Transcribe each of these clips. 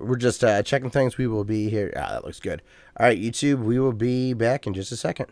we're just checking things. We will be here. Ah, that looks good. All right, YouTube, we will be back in just a second.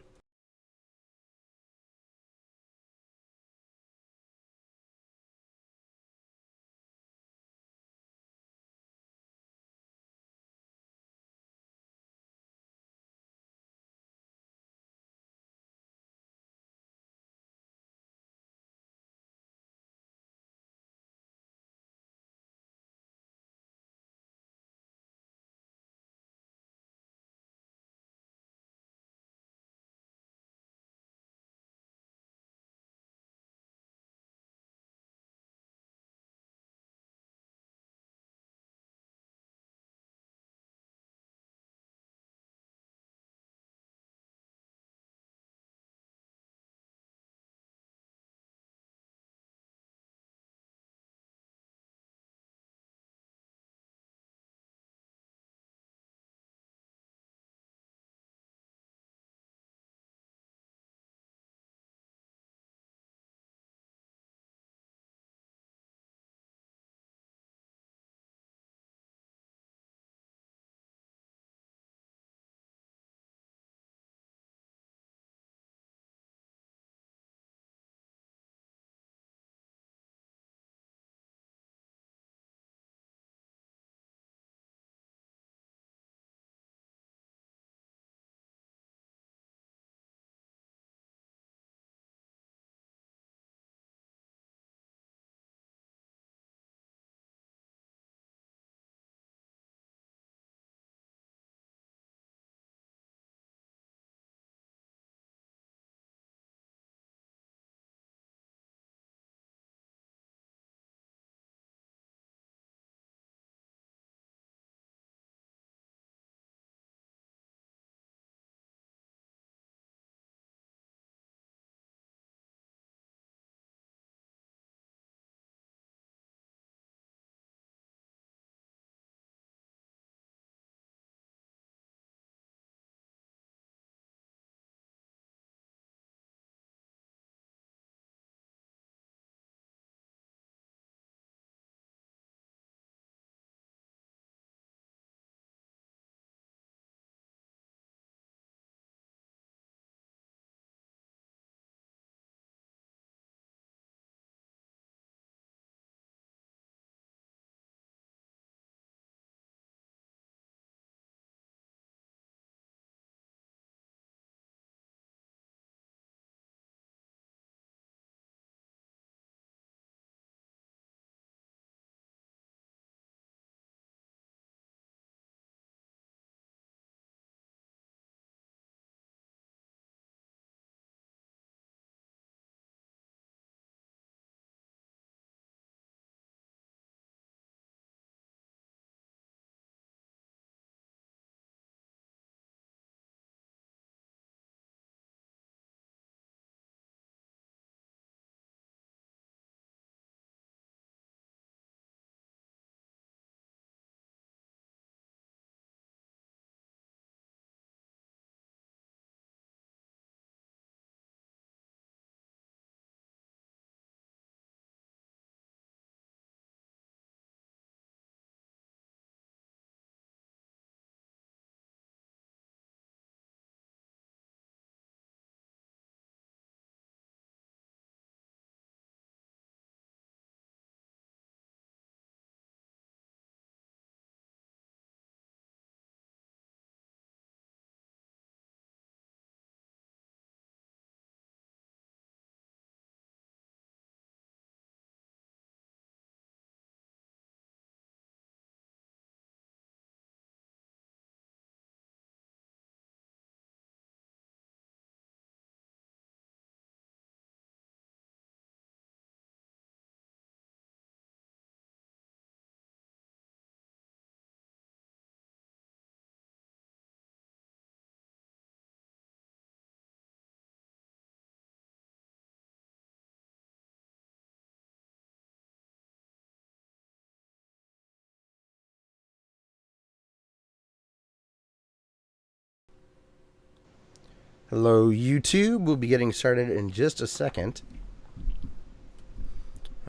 Hello, YouTube. We'll be getting started in just a second.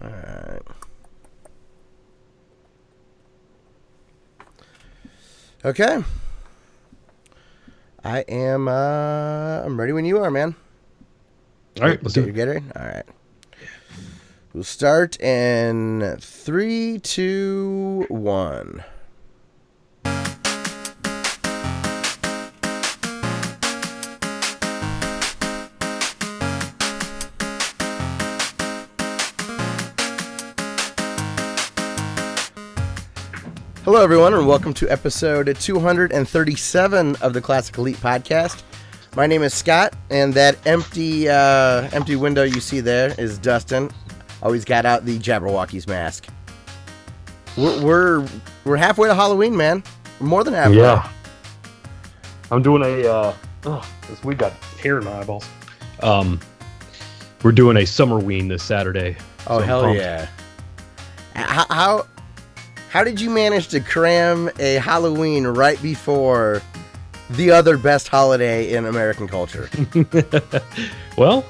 All right. Okay. I am. I'm ready when you are, man. All right, let's do You it. get it? All right. We'll start in 3, 2, 1. Hello, everyone, and welcome to episode 237 of the Classic Elite Podcast. My name is Scott, and that empty window you see there is Dustin. Always got out the Jabberwocky's mask. We're halfway to Halloween, man. More than halfway. Yeah. I'm doing this week got hair in my eyeballs. We're doing a summerween this Saturday. Oh, so hell yeah. How did you manage to cram a Halloween right before the other best holiday in American culture? Well,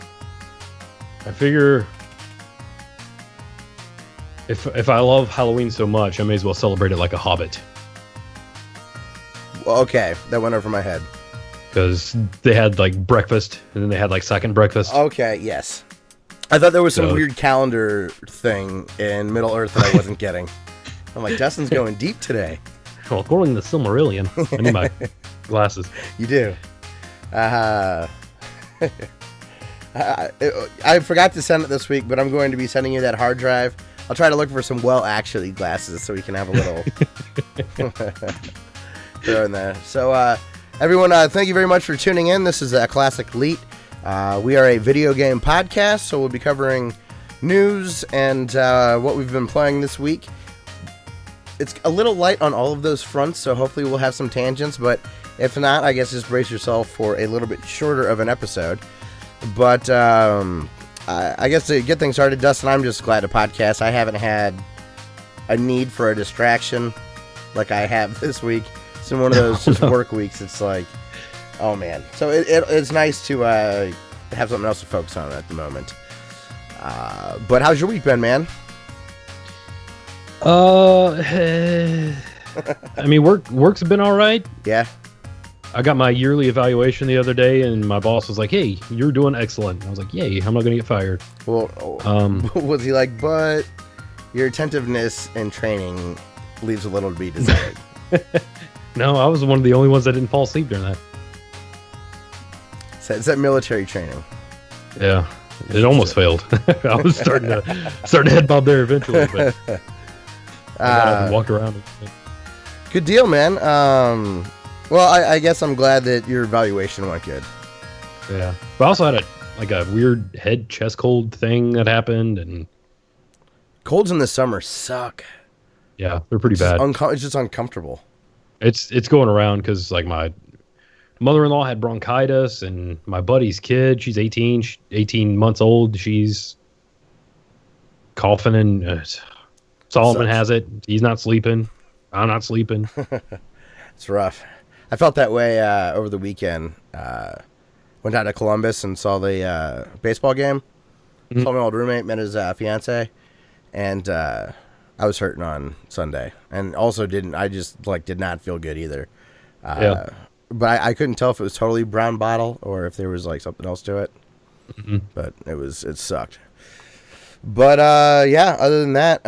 I figure if I love Halloween so much, I may as well celebrate it like a hobbit. Well, okay, that went over my head. Because they had like breakfast, and then they had like second breakfast. Okay, yes. I thought there was some weird calendar thing in Middle Earth that I wasn't getting. I'm like, Dustin's going deep today. Well, according to the Silmarillion, I need my glasses. You do. I forgot to send it this week, but I'm going to be sending you that hard drive. I'll try to look for some actually glasses so we can have a little throw in there. So, everyone, thank you very much for tuning in. This is Classic Elite. We are a video game podcast, so we'll be covering news and what we've been playing this week. It's a little light on all of those fronts, so hopefully we'll have some tangents, but if not, I guess just brace yourself for a little bit shorter of an episode. But I guess to get things started, Dustin, I'm just glad to podcast. I haven't had a need for a distraction like I have this week. It's been one of those just work weeks. It's like, oh man. So it's nice to have something else to focus on at the moment. But how's your week been, man? I mean, work's been all right. Yeah. I got my yearly evaluation the other day, and my boss was like, "Hey, you're doing excellent." I was like, "Yay! I'm not going to get fired." Well, was he like, but your attentiveness and training leaves a little to be desired? No, I was one of the only ones that didn't fall asleep during that. So it's that military training. Yeah, it almost failed. I was starting to head bob there eventually, but I got up and walked around. Good deal, man. Well, I guess I'm glad that your evaluation went good. Yeah, but I also had a weird head chest cold thing that happened, and colds in the summer suck. Yeah, they're pretty bad. It's just uncomfortable. It's going around because like my mother-in-law had bronchitis, and my buddy's kid, she's 18 months old. She's coughing, and Solomon has it. He's not sleeping. I'm not sleeping. It's rough. I felt that way over the weekend. Went down to Columbus and saw the baseball game. Mm-hmm. Saw my old roommate, met his fiance, and I was hurting on Sunday, and also did not feel good either. Yeah. But I couldn't tell if it was totally brown bottle or if there was like something else to it. Mm-hmm. But it sucked. But yeah, other than that,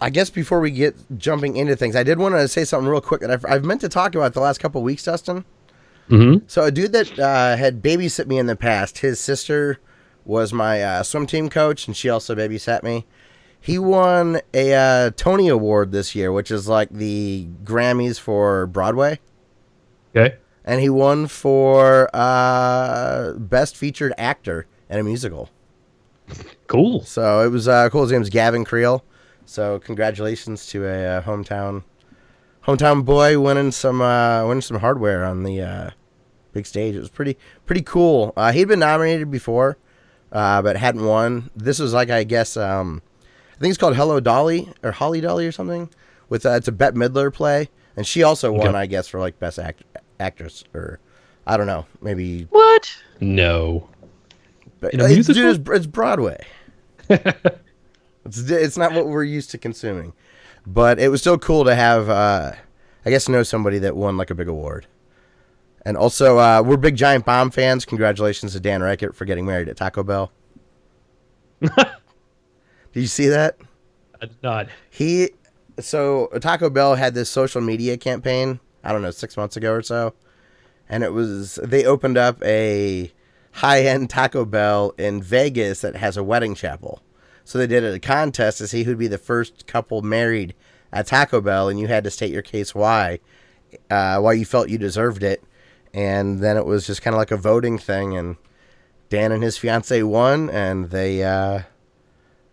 I guess before we get jumping into things, I did want to say something real quick that I've meant to talk about the last couple of weeks, Dustin. Mm-hmm. So a dude that had babysat me in the past, his sister was my swim team coach, and she also babysat me. He won a Tony Award this year, which is like the Grammys for Broadway. Okay. And he won for Best Featured Actor in a Musical. Cool. So it was cool. His name's Gavin Creel. So congratulations to a hometown boy winning some hardware on the big stage. It was pretty cool. He'd been nominated before, but hadn't won. This was like, I guess, I think it's called Hello Dolly or Holly Dolly or something. With it's a Bette Midler play, and she also won, I guess, for like best actress, or I don't know, maybe. What? No. But it's Broadway. It's not what we're used to consuming. But it was still cool to have, I guess, know somebody that won like a big award. And also, we're big Giant Bomb fans. Congratulations to Dan Rykert for getting married at Taco Bell. Did you see that? I did not. So Taco Bell had this social media campaign, I don't know, 6 months ago or so. And they opened up a high-end Taco Bell in Vegas that has a wedding chapel. So they did a contest to see who'd be the first couple married at Taco Bell, and you had to state your case why you felt you deserved it. And then it was just kind of like a voting thing, and Dan and his fiance won, and they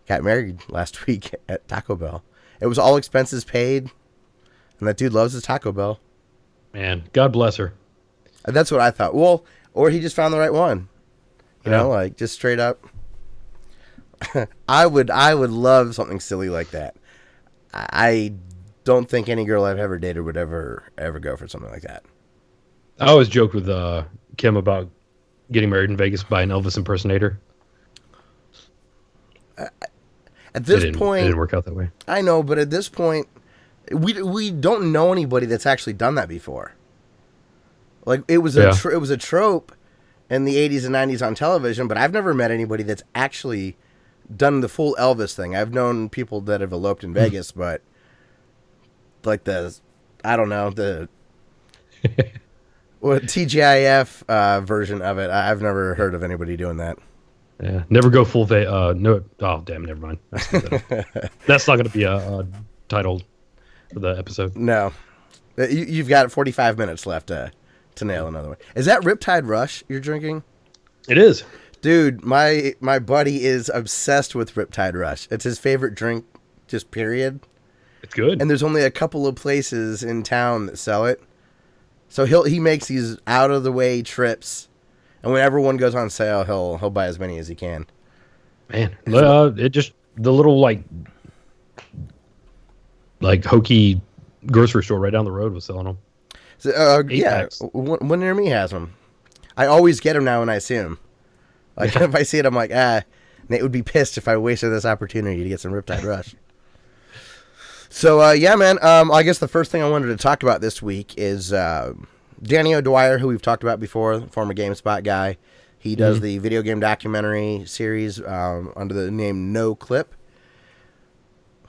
got married last week at Taco Bell. It was all expenses paid, and that dude loves his Taco Bell. Man, God bless her. That's what I thought. Well, or he just found the right one. You know, like just straight up. I would love something silly like that. I don't think any girl I've ever dated would ever go for something like that. I always joke with Kim about getting married in Vegas by an Elvis impersonator. At this point, it didn't work out that way. I know, but at this point, we don't know anybody that's actually done that before. Like it was a trope in the 80s and 90s on television, but I've never met anybody that's actually done the full Elvis thing. I've known people that have eloped in Vegas, but like I don't know, the TGIF version of it, I've never heard of anybody doing that. Yeah, never go full no. Oh, damn, never mind. That's not going to be a title for the episode. No. You've got 45 minutes left to nail another one. Is that Riptide Rush you're drinking? It is. Dude, my buddy is obsessed with Riptide Rush. It's his favorite drink, just period. It's good. And there's only a couple of places in town that sell it. So he makes these out-of-the-way trips. And whenever one goes on sale, he'll buy as many as he can. Man, it just the little like hokey grocery store right down the road was selling them. So, yeah, one near me has them. I always get them now when I see them. Like if I see it, I'm like, Nate would be pissed if I wasted this opportunity to get some Riptide Rush. So yeah, man. I guess the first thing I wanted to talk about this week is Danny O'Dwyer, who we've talked about before, former GameSpot guy. He does the video game documentary series under the name No Clip.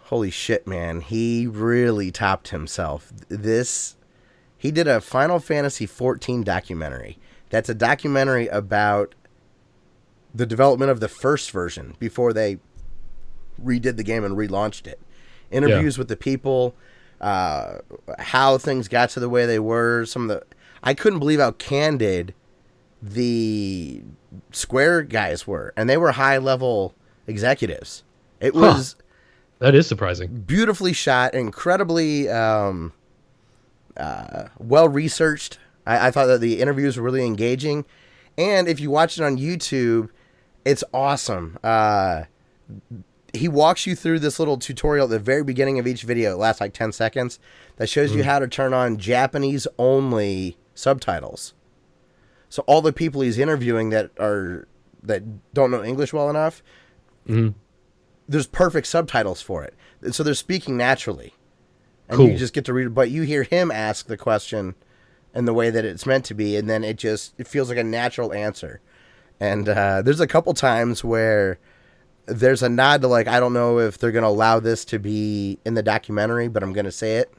Holy shit, man. He really topped himself. He did a Final Fantasy XIV documentary. That's a documentary about the development of the first version before they redid the game and relaunched it. Interviews with the people, how things got to the way they were. I couldn't believe how candid the Square guys were, and they were high-level executives. It was that is surprising. Beautifully shot, incredibly well-researched. I thought that the interviews were really engaging, and if you watch it on YouTube, it's awesome. He walks you through this little tutorial at the very beginning of each video. It lasts like 10 seconds. That shows you how to turn on Japanese-only subtitles. So all the people he's interviewing that don't know English well enough, there's perfect subtitles for it. So they're speaking naturally. And you just get to read it. But you hear him ask the question in the way that it's meant to be, and then it feels like a natural answer. And there's a couple times where there's a nod to, like, I don't know if they're going to allow this to be in the documentary, but I'm going to say it.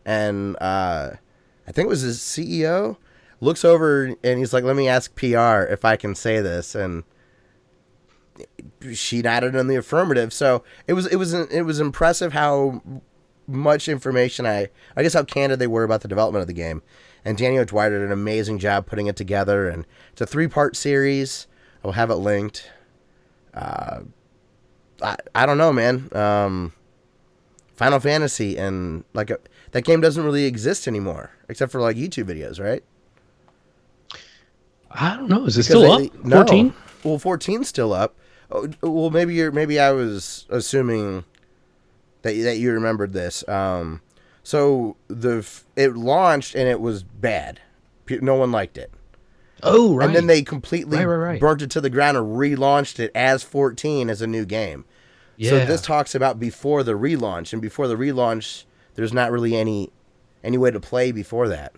And I think it was his CEO looks over and he's like, let me ask PR if I can say this. And she nodded in the affirmative. So it was impressive how much information I guess how candid they were about the development of the game. And Danny O'Dwyer did an amazing job putting it together. And it's a 3-part series. I'll have it linked. I don't know, man. Final Fantasy and that game doesn't really exist anymore, except for like YouTube videos, right? I don't know. Is it still up? 14? No. Well, 14's still up. Oh, well, maybe I was assuming that you remembered this. So it launched and it was bad. No one liked it. Oh, right. And then they completely right. burnt it to the ground and relaunched it as 14 as a new game. Yeah. So this talks about before the relaunch, and before the relaunch, there's not really any way to play before that.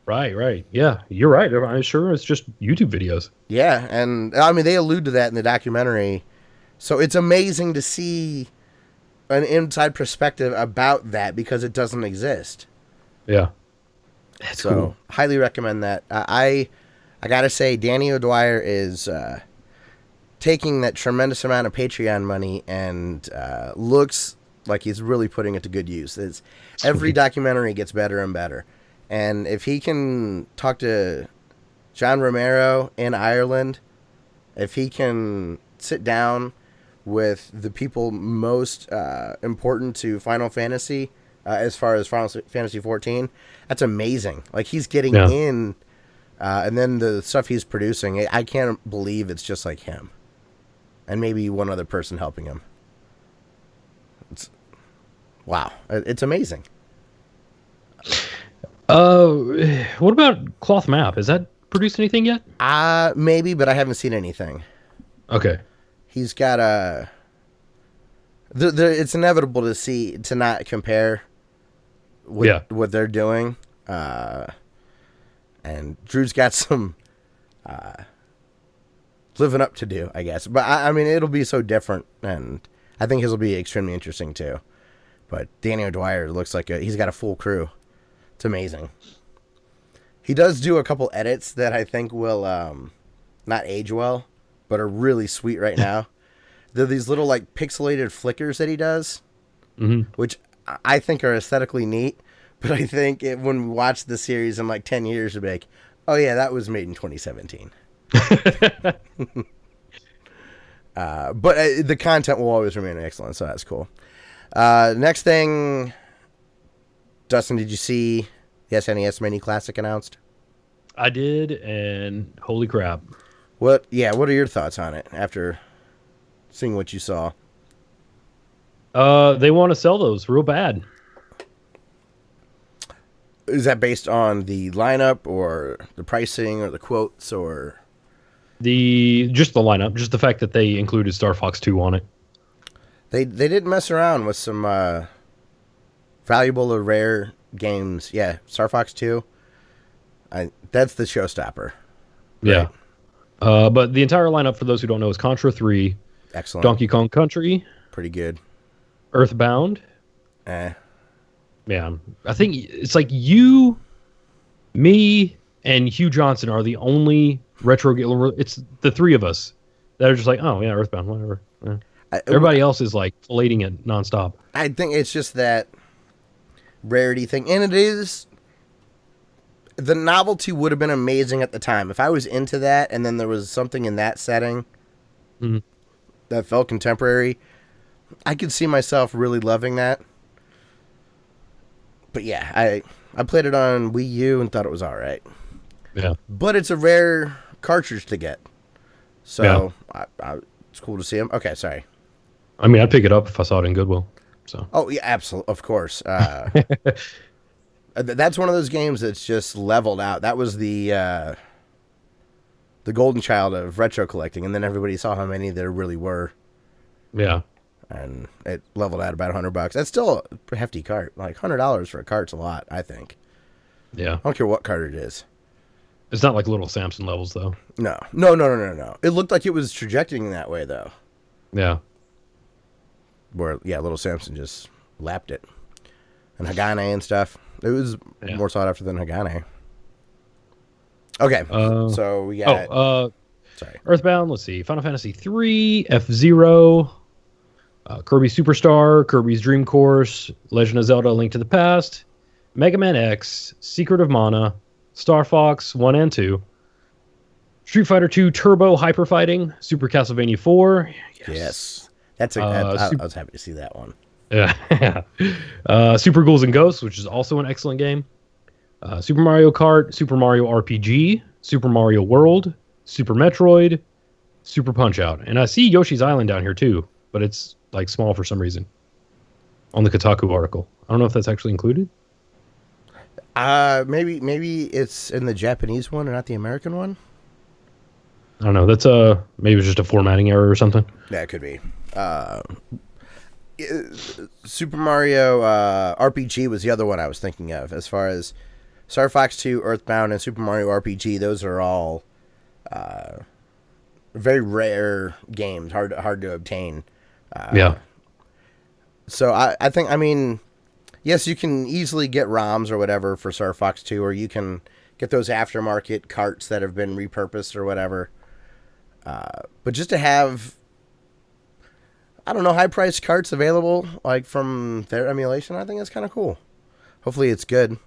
Right. Yeah, you're right. I'm sure it's just YouTube videos. Yeah, and I mean they allude to that in the documentary. So it's amazing to see an inside perspective about that because it doesn't exist. Yeah. That's so cool. Highly recommend that. I gotta say, Danny O'Dwyer is taking that tremendous amount of Patreon money and looks like he's really putting it to good use. Every documentary gets better and better. And if he can talk to John Romero in Ireland, if he can sit down with the people most important to Final Fantasy, as far as Final Fantasy XIV, that's amazing. Like, he's getting in, and then the stuff he's producing, I can't believe it's just like him. And maybe one other person helping him. Wow. It's amazing. What about Cloth Map? Has that produced anything yet? Maybe, but I haven't seen anything. Okay. He's got it's inevitable to not compare what they're doing. And Drew's got some living up to do, I guess. But I mean, it'll be so different, and I think his will be extremely interesting too. But Danny O'Dwyer looks like he's got a full crew. It's amazing. He does do a couple edits that I think will not age well, but are really sweet right now. They're these little like pixelated flickers that he does, which I think are aesthetically neat. But I think when we watch the series in like 10 years, we'll be like, oh yeah, that was made in 2017. But the content will always remain excellent, so that's cool. Next thing, Dustin, did you see the SNES Mini Classic announced? I did, and holy crap. What are your thoughts on it after seeing what you saw? They want to sell those real bad. Is that based on the lineup or the pricing or the quotes or just the lineup, just the fact that they included Star Fox 2 on it? They didn't mess around with some valuable or rare games. Yeah, Star Fox 2. That's the showstopper. Right? Yeah. But the entire lineup, for those who don't know, is Contra 3, excellent, Donkey Kong Country, pretty good, Earthbound. Man, I think it's like you, me, and Hugh Johnson are the only retro. It's the three of us that are just like, oh yeah, Earthbound, whatever. Yeah. Everybody else is like filleting it nonstop. I think it's just that rarity thing, and it is. The novelty would have been amazing at the time if I was into that, and then there was something in that setting that felt contemporary. I could see myself really loving that. But yeah, I played it on Wii U and thought it was all right. Yeah. But it's a rare cartridge to get. So it's cool to see them. Okay, sorry. I mean, I'd pick it up if I saw it in Goodwill. So. Oh, yeah, absolutely. Of course. That's one of those games that's just leveled out. That was the golden child of retro collecting, and then everybody saw how many there really were. Yeah. And it leveled out about $100. That's still a hefty cart. Like $100 for a cart's a lot, I think. Yeah. I don't care what cart it is. It's not like Little Samson levels, though. No. It looked like it was trajecting that way, though. Yeah. Where, Little Samson just lapped it. And Hagane and stuff. It was more sought after than Hagane. Okay. So we got... sorry. Earthbound, let's see. Final Fantasy 3, F-Zero... Kirby Superstar, Kirby's Dream Course, Legend of Zelda: A Link to the Past, Mega Man X, Secret of Mana, Star Fox 1 and 2, Street Fighter 2 Turbo Hyper Fighting, Super Castlevania 4. Yes. That's I was happy to see that one. Yeah. Super Ghouls and Ghosts, which is also an excellent game. Super Mario Kart, Super Mario RPG, Super Mario World, Super Metroid, Super Punch-Out. And I see Yoshi's Island down here too, but it's like small for some reason on the Kotaku article. I don't know if that's actually included. Maybe it's in the Japanese one and not the American one. I don't know. That's maybe it's just a formatting error or something. Yeah, it could be. Super Mario RPG was the other one I was thinking of. As far as Star Fox 2, Earthbound, and Super Mario RPG, those are all very rare games, hard to obtain. Yeah. So I think, I mean, yes, you can easily get ROMs or whatever for Star Fox 2, or you can get those aftermarket carts that have been repurposed or whatever. But just to have, I don't know, high-priced carts available, like from their emulation, I think that's kind of cool. Hopefully it's good.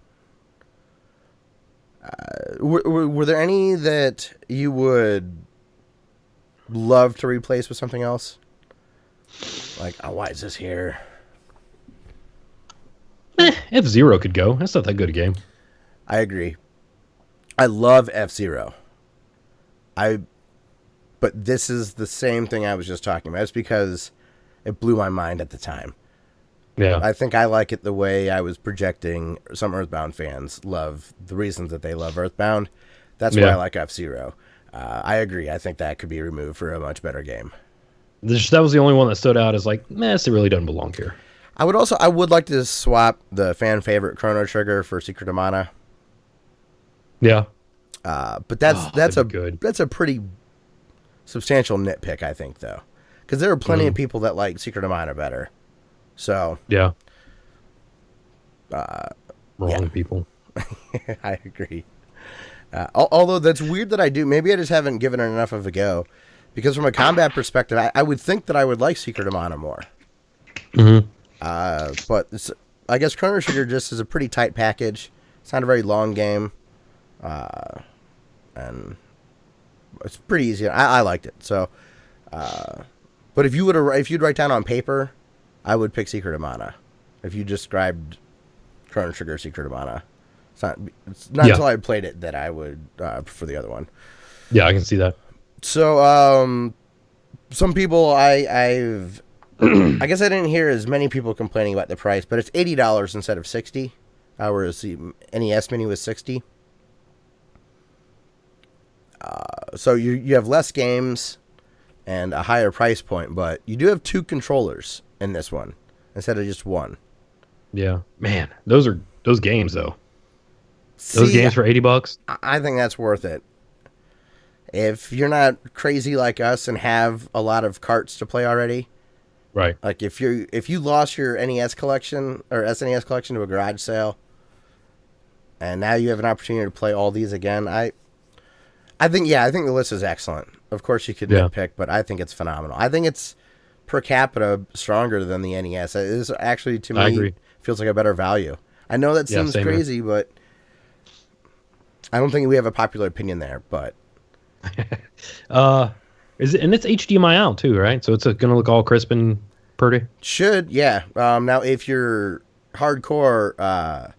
Were there any that you would love to replace with something else? Like, oh, why is this here? F-Zero could go. That's not that good a game. I agree. I love F-Zero. But this is the same thing I was just talking about. It's because it blew my mind at the time. Yeah. I think I like it the way I was projecting. Some Earthbound fans love the reasons that they love Earthbound. That's why I like F-Zero. I agree. I think that could be removed for a much better game. That was the only one that stood out as like, it really doesn't belong here. I would like to swap the fan favorite Chrono Trigger for Secret of Mana. Yeah. But that's a pretty substantial nitpick, I think, though, because there are plenty of people that like Secret of Mana better. So yeah. Wrong people. I agree. Although that's weird that I do. Maybe I just haven't given it enough of a go, because from a combat perspective, I would think that I would like Secret of Mana more. Mm-hmm. But I guess Chrono Trigger just is a pretty tight package. It's not a very long game. And it's pretty easy. I liked it. So, but if you'd write down on paper, I would pick Secret of Mana. If you described Chrono Trigger, Secret of Mana, it's not until I played it that I would prefer the other one. Yeah, I can see that. So, some people I guess I didn't hear as many people complaining about the price, but it's $80 instead of $60. Whereas the NES Mini was $60. So you have less games and a higher price point, but you do have 2 controllers in this one instead of just one. Yeah, man, those games though. Those games for $80. I think that's worth it. If you're not crazy like us and have a lot of carts to play already, right? Like if you lost your NES collection or SNES collection to a garage sale, and now you have an opportunity to play all these again, I think the list is excellent. Of course, you could nitpick, but I think it's phenomenal. I think it's per capita stronger than the NES. It is actually, to me, feels like a better value. I know that seems crazy, but I don't think we have a popular opinion there. But is it? And it's HDMI out too, right? So it's going to look all crisp and pretty. Should, yeah. Now, if you're hardcore,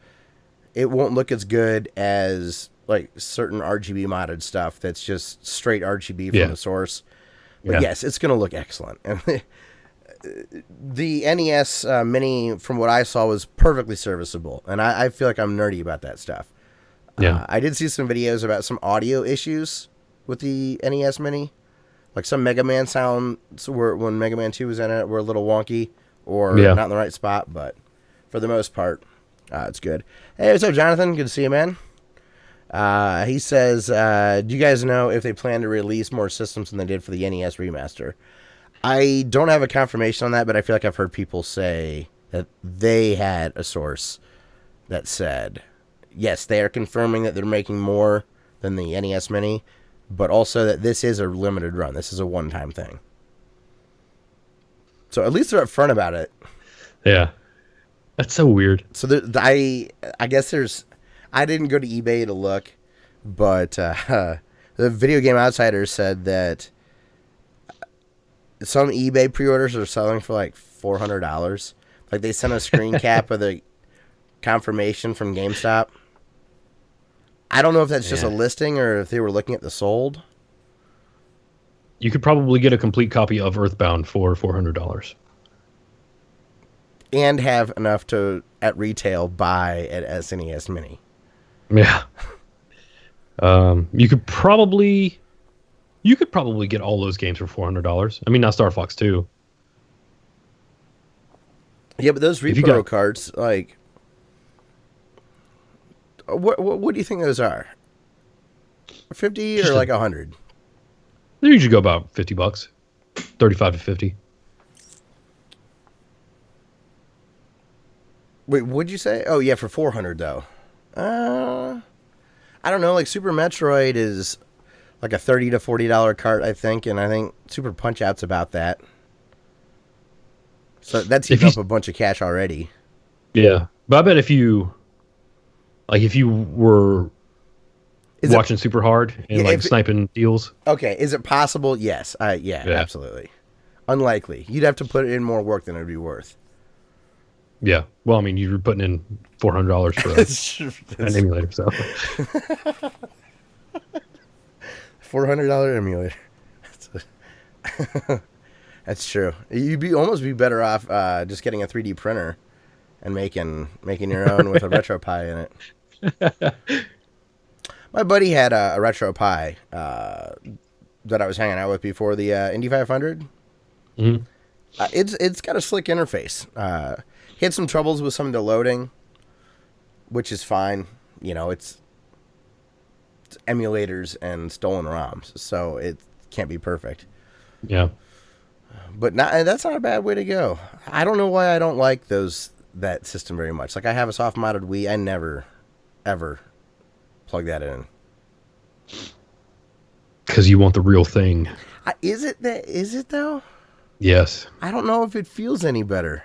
it won't look as good as like certain RGB modded stuff that's just straight RGB from the source. But yes, it's going to look excellent. And the NES Mini, from what I saw, was perfectly serviceable. And I feel like I'm nerdy about that stuff. Yeah. I did see some videos about some audio issues with the NES Mini. Like some Mega Man sounds when Mega Man 2 was in it were a little wonky or not in the right spot. But for the most part, it's good. Hey, what's up, Jonathan? Good to see you, man. He says, do you guys know if they plan to release more systems than they did for the NES remaster? I don't have a confirmation on that, but I feel like I've heard people say that they had a source that said, yes, they are confirming that they're making more than the NES Mini, but also that this is a limited run. This is a one-time thing. So at least they're upfront about it. Yeah. That's so weird. So I guess there's... I didn't go to eBay to look, but the Video Game Outsiders said that some eBay pre-orders are selling for like $400. Like they sent a screen cap of the confirmation from GameStop. I don't know if that's just a listing or if they were looking at the sold. You could probably get a complete copy of Earthbound for $400. And have enough to, at retail, buy at SNES Mini. Yeah. You could probably get all those games for $400. I mean, not Star Fox 2. Yeah, but those If you repro got, carts, like, what do you think those are? 50 or just like 100? they usually go about $50, 35 to 50. Wait, what'd you say? Oh yeah, for 400 though. I don't know. Like Super Metroid is like a $30 to $40 cart, I think, and I think Super Punch Out's about that. So that's If eating you, up a bunch of cash already. yeah, but I bet if you were Is it? watching super hard and Yeah. like sniping deals, Okay. Is it possible? Yes. Yeah. yeah, Absolutely. Unlikely. You'd have to put in more work than it'd be worth. yeah. Well, I mean, you're putting in $400 for an emulator, so $400 emulator. That's true. You'd almost be better off just getting a 3D printer and making your own with a RetroPie in it. My buddy had a RetroPie that I was hanging out with before the Indy 500. Mhm. It's got a slick interface. He had some troubles with some of the loading, which is fine. You know, it's emulators and stolen ROMs, so it can't be perfect. yeah. But that's not a bad way to go. I don't know why I don't like that system very much. Like I have a soft modded Wii, I never ever plug that in. Because you want the real thing. Is it though? Yes. I don't know if it feels any better.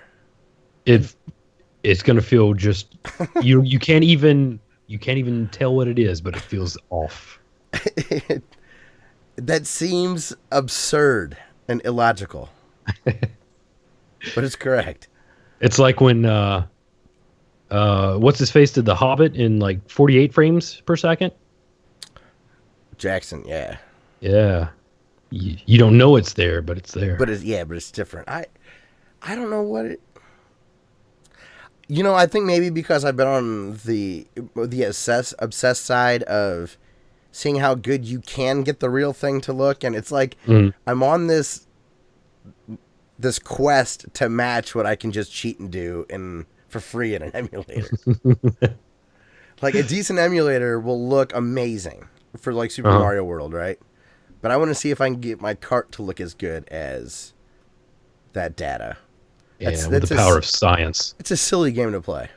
It's gonna feel just you can't even tell what it is, but it feels off. That seems absurd and illogical. But it's correct. It's like when what's his face did The Hobbit in like 48 frames per second. Jackson, yeah. Yeah. You don't know it's there, but it's there. But it's different. I don't know what it. You know, I think maybe because I've been on the obsessed side of seeing how good you can get the real thing to look, and it's like I'm on this quest to match what I can just cheat and do for free in an emulator. Like a decent emulator will look amazing for like Super Mario World, right? But I want to see if I can get my cart to look as good as that data. That's with the power of science. It's a silly game to play,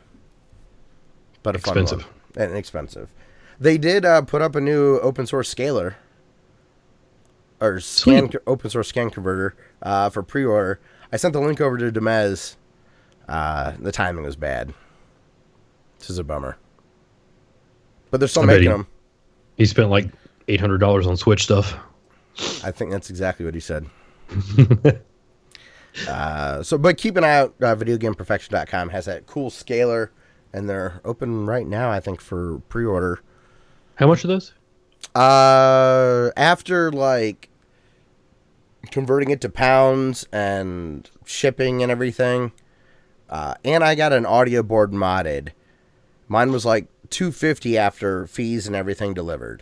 but a Expensive. fun one and expensive. They did put up a new open source scaler or open source scan converter for pre-order. I sent the link over to Demez. The timing was bad. This is a bummer, but they're still making them. He spent like $800 on Switch stuff. I think that's exactly what he said. But keep an eye out. VideoGamePerfection.com has that cool scaler, and they're open right now, I think, for pre-order. How much are those? After like converting it to pounds and shipping and everything, and I got an audio board modded. Mine was like $250 after fees and everything delivered.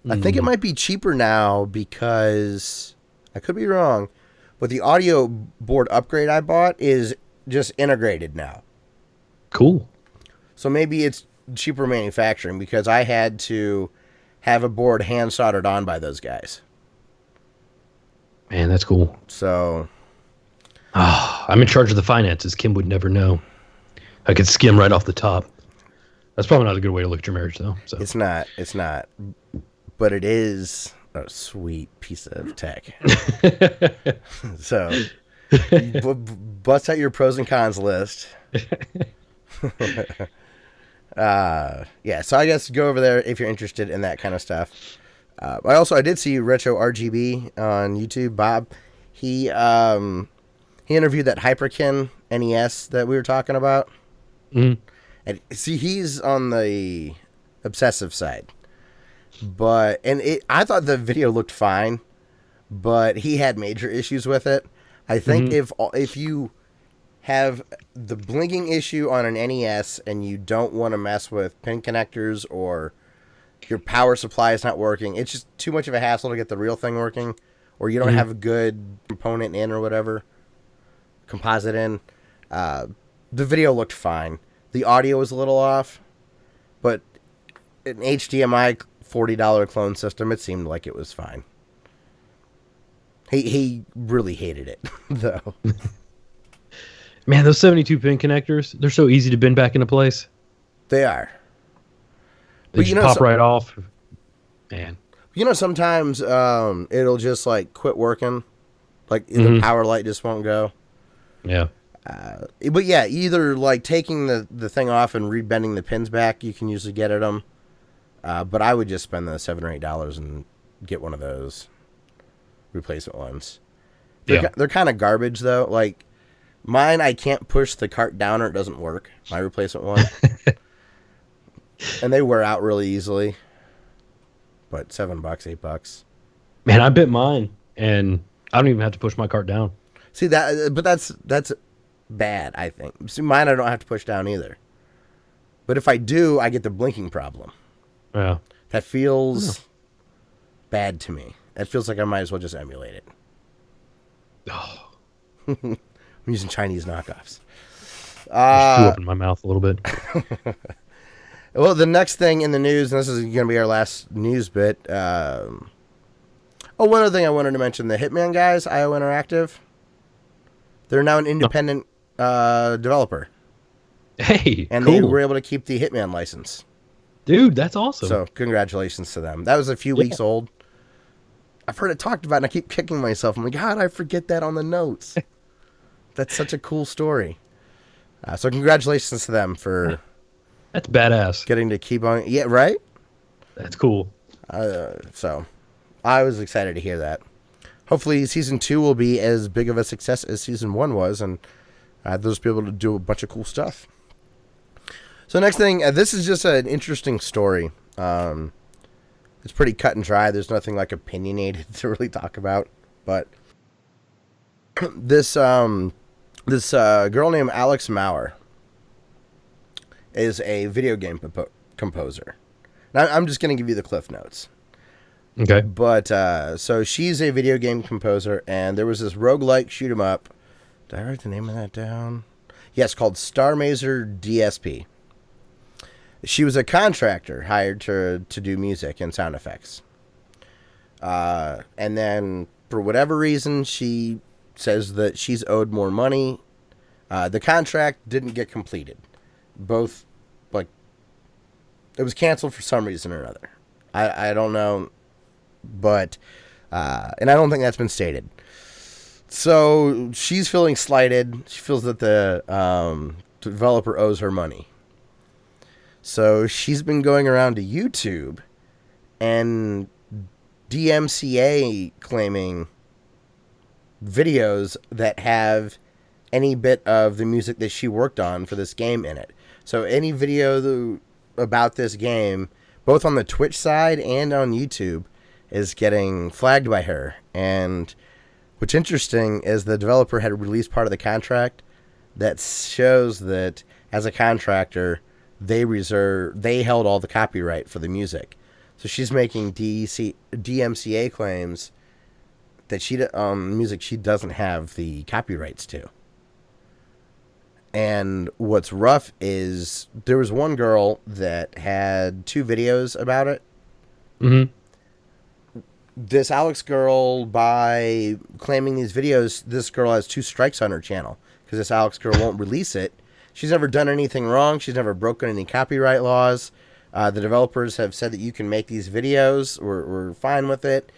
I think it might be cheaper now because I could be wrong, but the audio board upgrade I bought is just integrated now. Cool. So maybe it's cheaper manufacturing because I had to have a board hand soldered on by those guys. Man, that's cool. So I'm in charge of the finances. Kim would never know. I could skim right off the top. That's probably not a good way to look at your marriage, though. So. It's not. But it is a sweet piece of tech. So, bust out your pros and cons list. Yeah, so I guess go over there if you're interested in that kind of stuff. I did see Retro RGB on YouTube. Bob, he interviewed that Hyperkin NES that we were talking about. Mm-hmm. And see, he's on the obsessive side. I thought the video looked fine, but he had major issues with it. I think if you have the blinking issue on an NES and you don't want to mess with pin connectors or your power supply is not working, it's just too much of a hassle to get the real thing working, or you don't have a good component in or whatever, composite in. The video looked fine. The audio was a little off, but an HDMI $40 clone system, it seemed like it was fine. He really hated it, though. Man, those 72-pin connectors, they're so easy to bend back into place. They are. They just pop right off. Man. Sometimes it'll just, like, quit working. Like, the power light just won't go. Yeah. But, yeah, either, like, taking the thing off and rebending the pins back, you can usually get at them. But I would just spend the $7 or $8 and get one of those replacement ones. They're kind of garbage, though. Like, mine, I can't push the cart down or it doesn't work. My replacement one. And they wear out really easily. But $7, $8. Man, I bit mine, and I don't even have to push my cart down. See that, but that's bad. I think. See, mine, I don't have to push down either. But if I do, I get the blinking problem. Yeah, that feels bad to me. That feels like I might as well just emulate it. Oh, I'm using Chinese knockoffs. Just chew up in my mouth a little bit. Well, the next thing in the news, and this is going to be our last news bit. One other thing I wanted to mention: the Hitman guys, IO Interactive. They're now an independent developer. Hey, and cool. They were able to keep the Hitman license. Dude, that's awesome. So, congratulations to them. That was a few weeks old. I've heard it talked about, and I keep kicking myself. I'm like, God, I forget that on the notes. That's such a cool story. So, congratulations to them for... That's badass. Getting to keep on... Yeah, right? That's cool. So, I was excited to hear that. Hopefully, Season 2 will be as big of a success as Season 1 was, and those people to do a bunch of cool stuff. So next thing, this is just an interesting story. It's pretty cut and dry. There's nothing like opinionated to really talk about. But this girl named Alex Mauer is a video game composer. Now I'm just going to give you the Cliff Notes. Okay. But so she's a video game composer, and there was this roguelike shoot 'em up. Did I write the name of that down? Yes, called Star Mazer DSP. She was a contractor hired to do music and sound effects. And then, for whatever reason, she says that she's owed more money. The contract didn't get completed. Both, like, it was canceled for some reason or another. I don't know, but, and I don't think that's been stated. So, she's feeling slighted. She feels that the developer owes her money. So she's been going around to YouTube and DMCA claiming videos that have any bit of the music that she worked on for this game in it. So any video about this game, both on the Twitch side and on YouTube, is getting flagged by her. And what's interesting is the developer had released part of the contract that shows that as a contractor, they held all the copyright for the music. So she's making DMCA claims that music she doesn't have the copyrights to. And what's rough is there was one girl that had 2 videos about it. Mm-hmm. This Alex girl, by claiming these videos, this girl has 2 strikes on her channel because this Alex girl won't release it. She's never done anything wrong. She's never broken any copyright laws. The developers have said that you can make these videos. We're fine with it.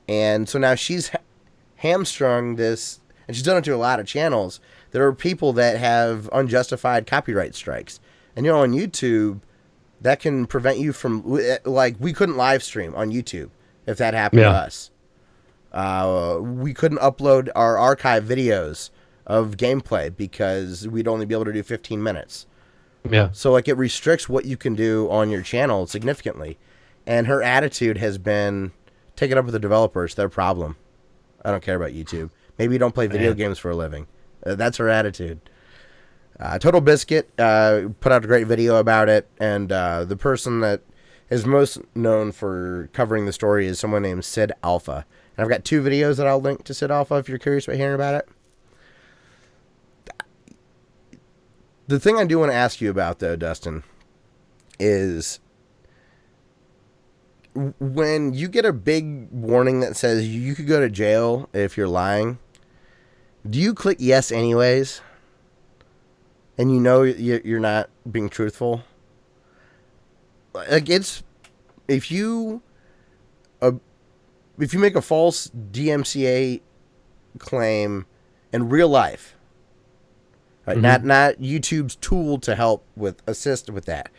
And so now she's hamstrung this, and she's done it to a lot of channels. There are people that have unjustified copyright strikes. And, on YouTube, that can prevent you from, like, we couldn't live stream on YouTube if that happened to us. We couldn't upload our archive videos of gameplay because we'd only be able to do 15 minutes. Yeah. So, like, it restricts what you can do on your channel significantly. And her attitude has been, take it up with the developers, their problem. I don't care about YouTube. Maybe you don't play video games for a living. That's her attitude. Total Biscuit put out a great video about it, and the person that is most known for covering the story is someone named Sid Alpha. And I've got 2 videos that I'll link to Sid Alpha if you're curious about hearing about it. The thing I do want to ask you about, though, Dustin, is when you get a big warning that says you could go to jail if you're lying, do you click yes anyways? And you know you're not being truthful? Like, it's... If you make a false DMCA claim in real life, right? Not YouTube's tool to help assist with that,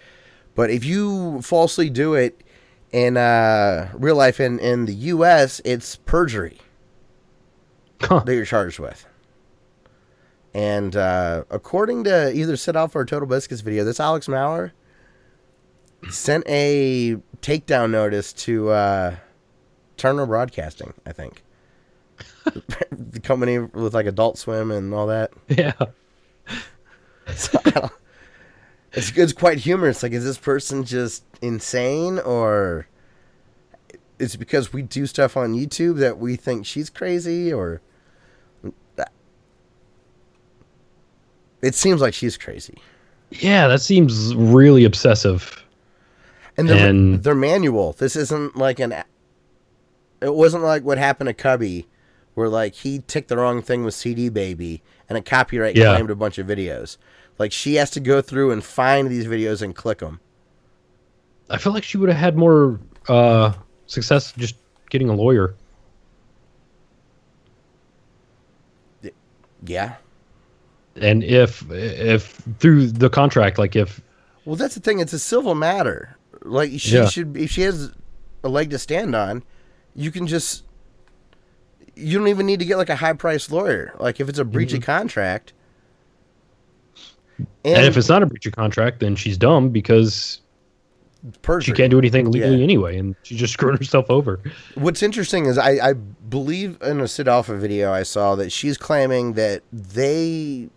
but if you falsely do it in real life in the U.S., it's perjury that you're charged with. And according to either Sid Alpha or Total Biscuits video, this Alex Maurer sent a takedown notice to Turner Broadcasting, I think. The company with like Adult Swim and all that. Yeah. So, it's quite humorous. Like, is this person just insane, or it's because we do stuff on YouTube that we think she's crazy, or it seems like she's crazy. Yeah, that seems really obsessive. And their manual. This isn't like it wasn't like what happened to Cubby, where like he ticked the wrong thing with CD Baby and a copyright claimed a bunch of videos. Like, she has to go through and find these videos and click them. I feel like she would have had more success just getting a lawyer. Yeah. And if through the contract, like if... Well, that's the thing. It's a civil matter. Like, she should, if she has a leg to stand on, you can just... You don't even need to get like a high-priced lawyer. Like, if it's a breach of contract... And if it's not a breach of contract, then she's dumb because perjury. She can't do anything legally anyway, and she's just screwing herself over. What's interesting is I believe in a Sid Alpha video I saw that she's claiming that they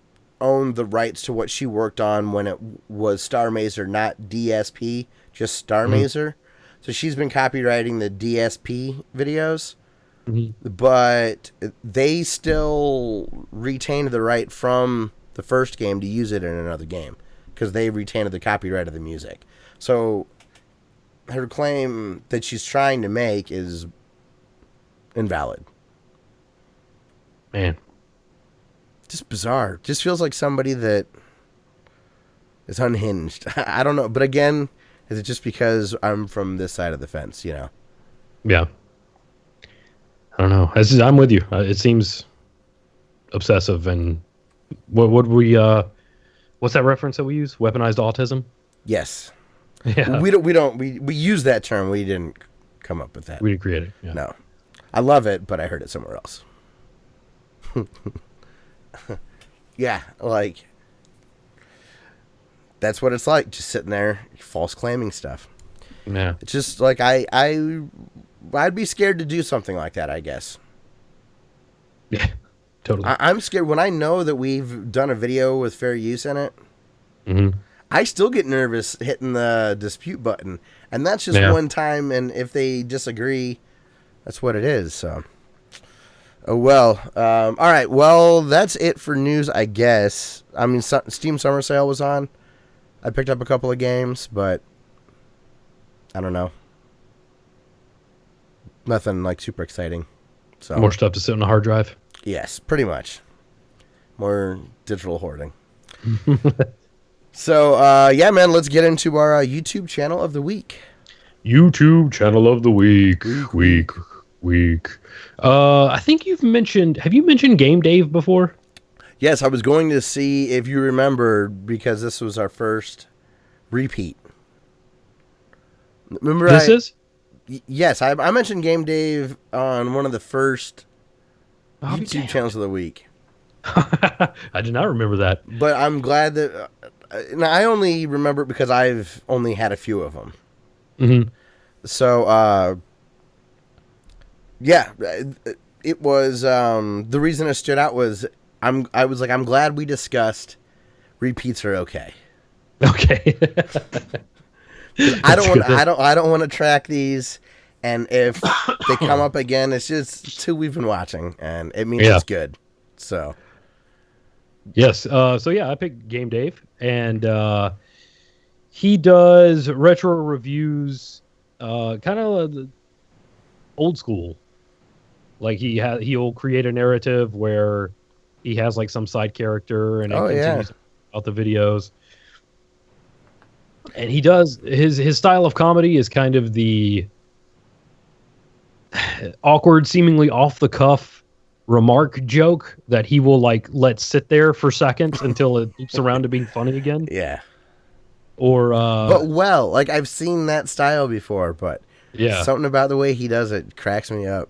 own the rights to what she worked on when it was Star Mazer, not DSP, just Star Mazer. So she's been copywriting the DSP videos, but they still retained the right from the first game to use it in another game because they retained the copyright of the music. So her claim that she's trying to make is invalid. Man. Just bizarre. Just feels like somebody that is unhinged. I don't know. But again, is it just because I'm from this side of the fence, you know? Yeah. I don't know. I'm with you. It seems obsessive. And what would we what's that reference that we use? Weaponized autism? Yes. Yeah. We use that term. We didn't come up with that. We didn't create it. Yeah. No. I love it, but I heard it somewhere else. Yeah, like that's what it's like, just sitting there false claiming stuff. Yeah. It's just like I'd be scared to do something like that, I guess. Yeah. Totally. I'm scared when I know that we've done a video with fair use in it. I still get nervous hitting the dispute button, and that's just one time. And if they disagree, that's what it is. So, oh well. All right. Well, that's it for news, I guess. I mean, Steam Summer Sale was on. I picked up a couple of games, but I don't know. Nothing like super exciting. So more stuff to sit on a hard drive. Yes, pretty much. More digital hoarding. So, yeah, man, let's get into our YouTube channel of the week. YouTube channel of the week. Week. I think have you mentioned Game Dave before? Yes, I was going to see if you remember, because this was our first repeat. Remember Yes, I mentioned Game Dave on one of the first YouTube channels of the week. I did not remember that. But I'm glad that... I only remember it because I've only had a few of them. So, yeah, it was... the reason it stood out was... I'm glad we discussed repeats are okay. Okay. I don't want to track these, and if they come up again, it's just two we've been watching, and it means it's good. So yes. So yeah, I picked Game Dave. and he does retro reviews, kind of old school. Like he'll create a narrative where he has like some side character, and it continues out the videos. And he does his style of comedy is kind of the awkward, seemingly off the cuff remark joke that he will like let sit there for seconds until it loops around to being funny again. Yeah. Or but like I've seen that style before, but yeah, something about the way he does it cracks me up.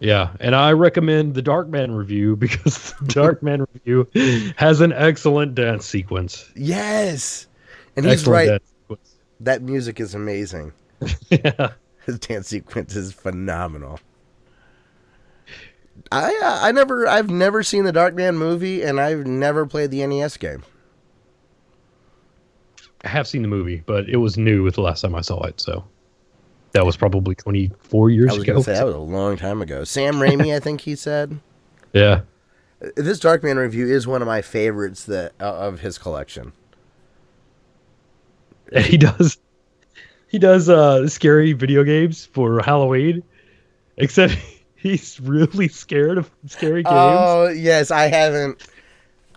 Yeah, and I recommend the Darkman review because the Darkman review has an excellent dance sequence. Yes. And he's right. That music is amazing. Yeah. His dance sequence is phenomenal. I've never seen the Darkman movie, and I've never played the NES game. I have seen the movie, but it was new with the last time I saw it, so that was probably 24 years ago. I was going to say, that was a long time ago. Sam Raimi, I think he said. Yeah. This Darkman review is one of my favorites of his collection. And he does scary video games for Halloween, except he's really scared of scary games. Oh, yes, I haven't.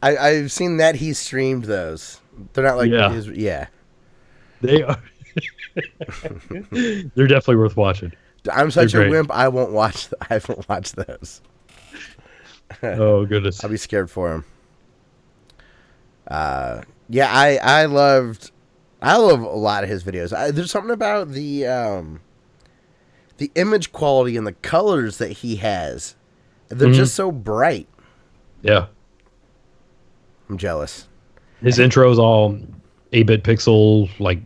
I've seen that he streamed those. They're not like yeah. They are. They're definitely worth watching. I'm such a wimp. I won't watch those. Oh goodness! I'll be scared for him. Yeah, I love a lot of his videos. There's something about the image quality and the colors that he has. They're just so bright. Yeah, I'm jealous. His intro's all 8-bit pixel, like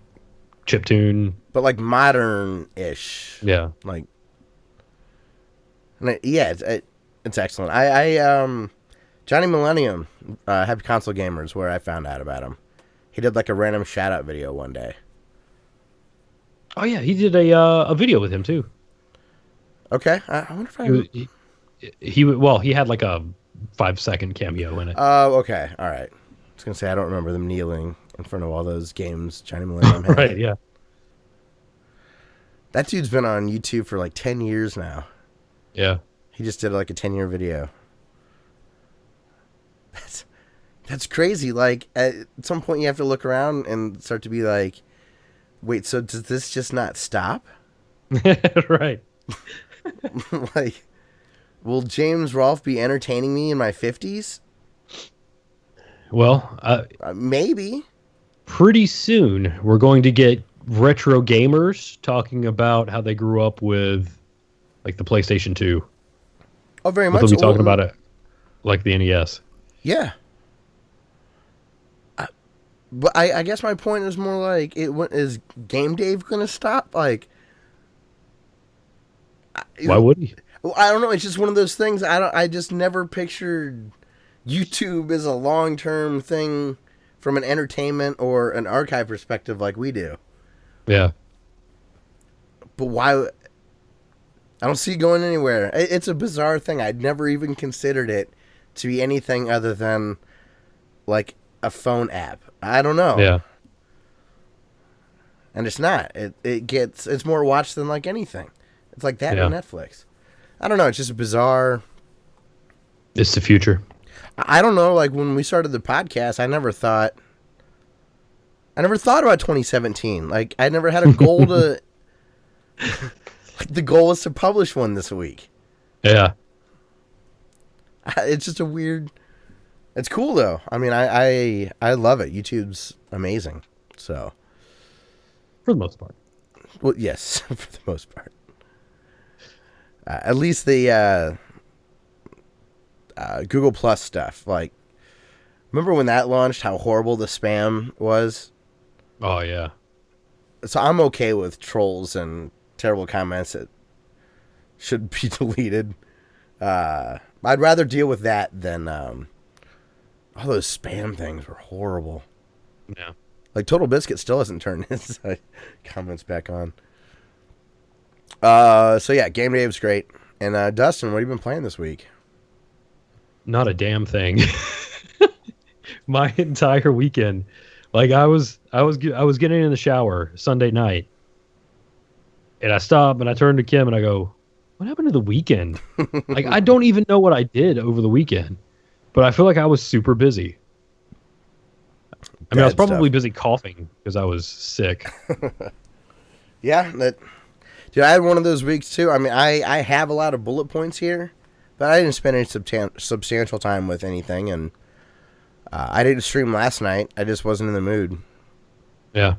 chiptune, but like modern-ish. Yeah, like, yeah, it's excellent. I Johnny Millennium, Happy Console Gamers, where I found out about him. He did like a random shout-out video one day. Oh yeah, he did a video with him too. Okay, I wonder if he had like a 5-second cameo in it. Oh, okay, all right. I was gonna say I don't remember them kneeling in front of all those games Johnny Millennium had. Right, yeah. That dude's been on YouTube for like 10 years now. Yeah. He just did like a 10-year video. That's crazy. Like at some point you have to look around and start to be like, wait, so does this just not stop? Right. Like, will James Rolfe be entertaining me in my 50s? Well, maybe. Pretty soon we're going to get retro gamers talking about how they grew up with like the PlayStation 2. Oh, very much. They'll be talking about it like the NES. Yeah. But I guess my point is more like, is Game Dave going to stop? Like, why would he? I don't know. It's just one of those things. I just never pictured YouTube as a long-term thing from an entertainment or an archive perspective like we do. Yeah. But why? I don't see it going anywhere. It's a bizarre thing. I'd never even considered it to be anything other than like a phone app. I don't know. Yeah. And it's not. It's more watched than like anything. It's like that on Netflix. I don't know. It's just bizarre. It's the future. I don't know. Like when we started the podcast, I never thought about 2017. Like I never had a goal to. Like the goal was to publish one this week. Yeah. It's just a weird. It's cool though. I mean, I love it. YouTube's amazing. So. For the most part. Well, yes, for the most part. At least the Google Plus stuff. Like, remember when that launched? How horrible the spam was. Oh yeah. So I'm okay with trolls and terrible comments that should be deleted. I'd rather deal with that than all those spam things were horrible. Yeah. Like Total Biscuit still hasn't turned his comments back on. So yeah, Game Dave's great. And Dustin, what have you been playing this week? Not a damn thing. my entire weekend. Like I was getting in the shower Sunday night, and I stop and I turn to Kim and I go, "What happened to the weekend?" Like I don't even know what I did over the weekend, but I feel like I was super busy. I mean, I was probably busy coughing because I was sick. Yeah, dude, I had one of those weeks too. I mean, I have a lot of bullet points here, but I didn't spend any substantial time with anything, and I didn't stream last night. I just wasn't in the mood. Yeah.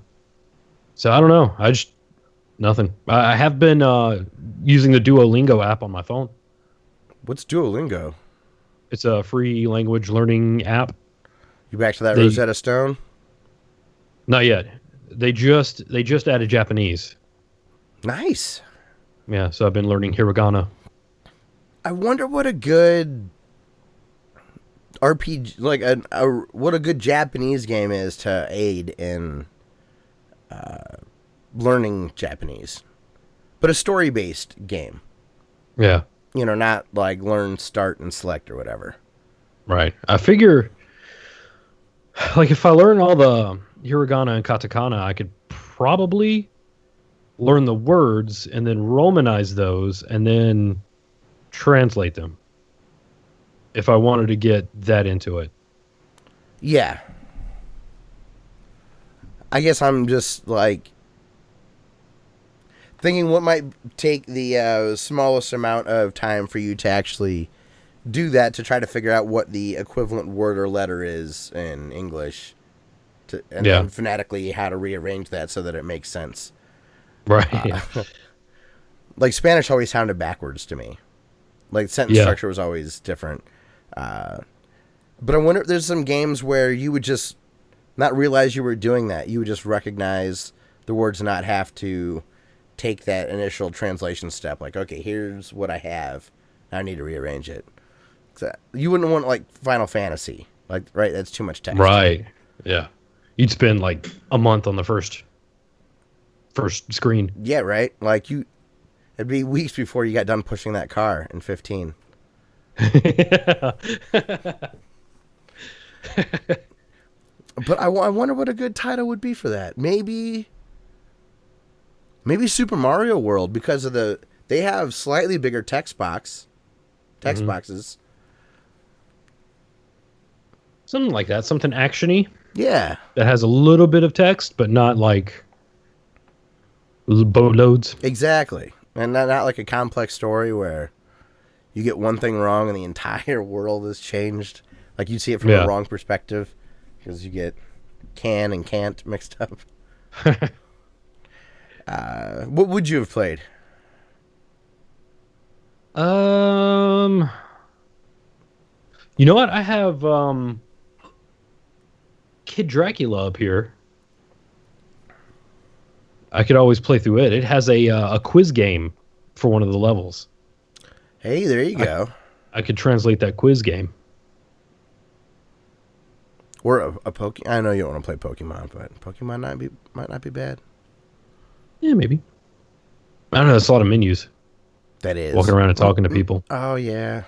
So I don't know. Nothing. I have been using the Duolingo app on my phone. What's Duolingo? It's a free language learning app. You back to that Rosetta Stone? Not yet. They just added Japanese. Nice. Yeah, so I've been learning hiragana. I wonder what a good RPG, like what a good Japanese game is to aid in learning Japanese, but a story-based game. Yeah. You know, not like learn, start, and select or whatever. Right. I figure, like, if I learn all the hiragana and katakana, I could probably learn the words and then Romanize those and then translate them if I wanted to get that into it. Yeah. I guess I'm just, like, thinking what might take the smallest amount of time for you to actually do that, to try to figure out what the equivalent word or letter is in English, and then phonetically how to rearrange that so that it makes sense. Right. Like, Spanish always sounded backwards to me. Like, sentence structure was always different. But I wonder if there's some games where you would just not realize you were doing that. You would just recognize the words and not have to take that initial translation step. Like, okay, here's what I have. I need to rearrange it. You wouldn't want, like, Final Fantasy. Like, right? That's too much text. Right. Yeah. You'd spend, like, a month on the first screen. Yeah, right? Like, it'd be weeks before you got done pushing that car in 15. Yeah. But I wonder what a good title would be for that. Maybe Super Mario World, because of they have slightly bigger text boxes. Something like that. Something action-y. Yeah. That has a little bit of text, but not like boatloads. Exactly. And not like a complex story where you get one thing wrong and the entire world is changed. Like, you see it from the wrong perspective because you get can and can't mixed up. What would you have played? You know what? I have Kid Dracula up here. I could always play through it. It has a quiz game for one of the levels. Hey, there you go. I could translate that quiz game. Or a Pokemon. I know you don't want to play Pokemon, but Pokemon might not be bad. Yeah, maybe. I don't know. That's a lot of menus. That is. Walking around and talking to people. Oh, yeah.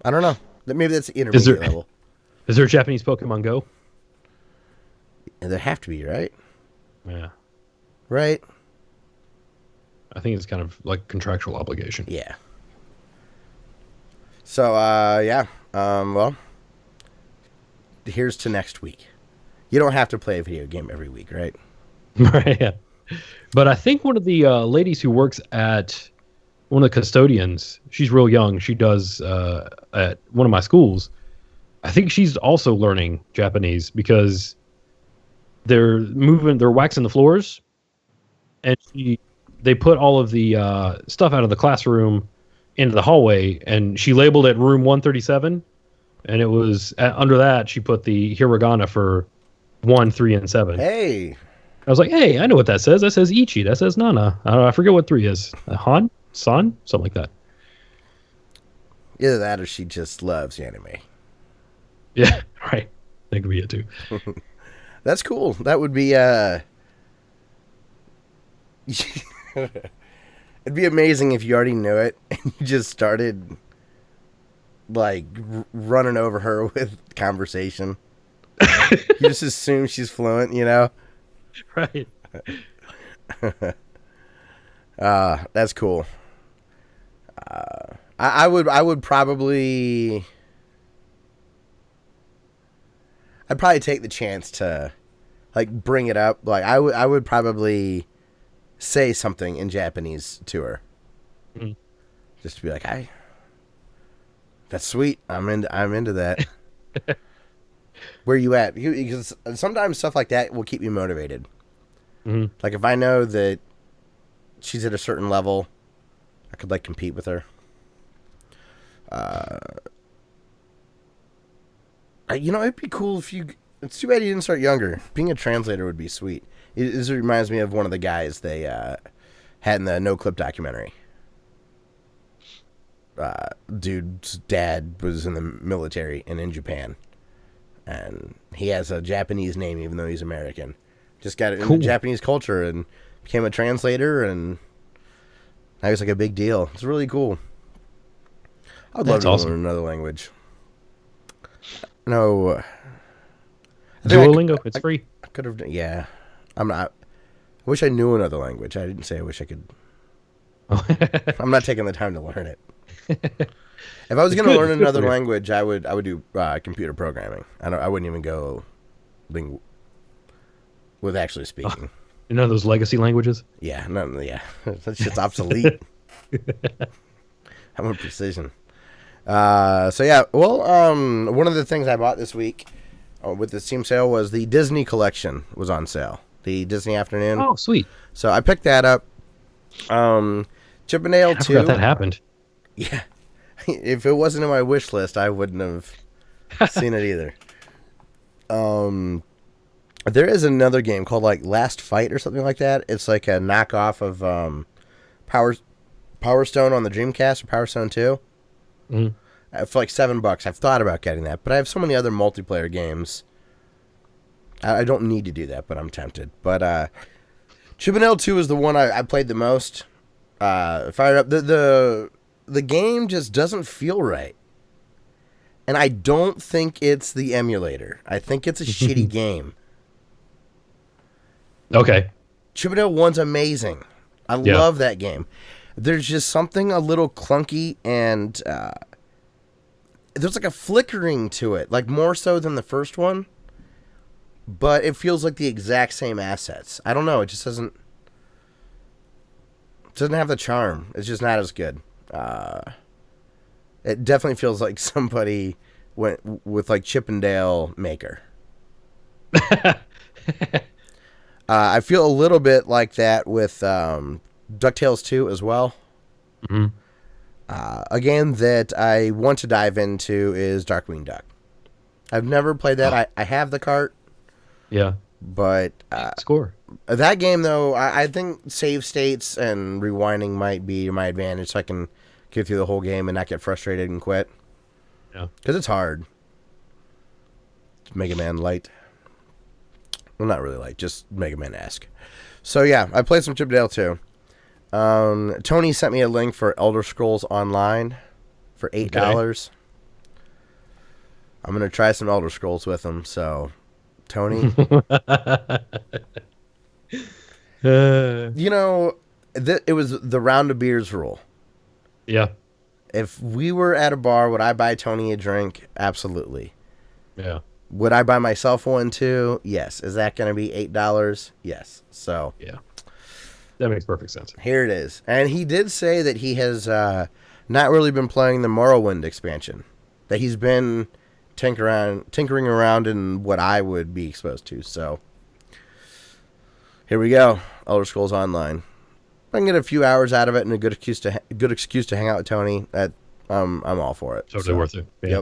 I don't know. Maybe that's the intermediate level. Is there a Japanese Pokemon Go? There have to be, right? Yeah. Right? I think it's kind of like contractual obligation. Yeah. So, yeah. Well, here's to next week. You don't have to play a video game every week, right? Right. Yeah. But I think one of the ladies who works at one of the custodians, she's real young. She does at one of my schools. I think she's also learning Japanese because they're waxing the floors, and they put all of the stuff out of the classroom into the hallway, and she labeled it room 137, and it was under that she put the hiragana for 1, 3, and 7. Hey. I was like, hey, I know what that says. That says Ichi. That says Nana. I forget what 3 is. Han? San? Something like that. Either that or she just loves anime. Yeah, right. That could be it too. That's cool. That would be it'd be amazing if you already knew it and you just started like running over her with conversation. You just assume she's fluent, you know? Right. That's cool. I would probably... I'd probably take the chance to, like, bring it up. Like, I would probably say something in Japanese to her. Mm. Just to be like, that's sweet. I'm into that. Where you at? Because sometimes stuff like that will keep you motivated. Mm-hmm. Like, if I know that she's at a certain level, I could, like, compete with her. You know, it'd be cool if you... It's too bad you didn't start younger. Being a translator would be sweet. This reminds me of one of the guys they had in the No Clip documentary. Dude's dad was in the military and in Japan. And he has a Japanese name even though he's American. Just got into Japanese culture and became a translator, and now he's like a big deal. It's really cool. I'd love to learn another language. No. Duolingo, it's free. I could have done, yeah. I'm not. I wish I knew another language. I didn't say I wish I could. I'm not taking the time to learn it. If I was going to learn another language, I would do computer programming. I wouldn't even go with actually speaking. You know those legacy languages? Yeah, that shit's obsolete. I'm a precision. So yeah, well, one of the things I bought this week with the Steam sale was the Disney collection was on sale. The Disney Afternoon. Oh, sweet. So I picked that up. Chip and Dale 2. I forgot that happened. Yeah. If it wasn't in my wish list, I wouldn't have seen it either. There is another game called like Last Fight or something like that. It's like a knockoff of Power Stone on the Dreamcast or Power Stone 2. Mm-hmm. For like $7. I've thought about getting that, but I have so many other multiplayer games. I don't need to do that, but I'm tempted. But Chip and Dale 2 is the one I played the most. Fired up. The game just doesn't feel right. And I don't think it's the emulator. I think it's a shitty game. Okay. Chip and Dale 1's amazing. I love that game. There's just something a little clunky, and there's like a flickering to it, like more so than the first one. But it feels like the exact same assets. I don't know. It just doesn't have the charm. It's just not as good. It definitely feels like somebody went with like Chip and Dale Maker. I feel a little bit like that with DuckTales 2 as well. Mm-hmm. A game that I want to dive into is Darkwing Duck. I've never played that. I have the cart. Yeah. But score. That game, though, I think save states and rewinding might be to my advantage, so I can get through the whole game and not get frustrated and quit. Yeah. Because it's hard. It's Mega Man light. Well, not really light, just Mega Man-esque. So, yeah, I played some Chip and Dale 2. Tony sent me a link for Elder Scrolls Online for $8. Okay. I'm going to try some Elder Scrolls with him, so... Tony. You know, it was the round of beers rule. Yeah. If we were at a bar, would I buy Tony a drink? Absolutely. Yeah. Would I buy myself one too? Yes. Is that going to be $8? Yes. So. Yeah. That makes perfect sense. Here it is. And he did say that he has not really been playing the Morrowind expansion. That he's been tinkering around in what I would be exposed to. So here we go. Elder Scrolls Online. If I can get a few hours out of it and a good excuse to hang out with Tony, I'm all for it. Totally worth it. Yeah.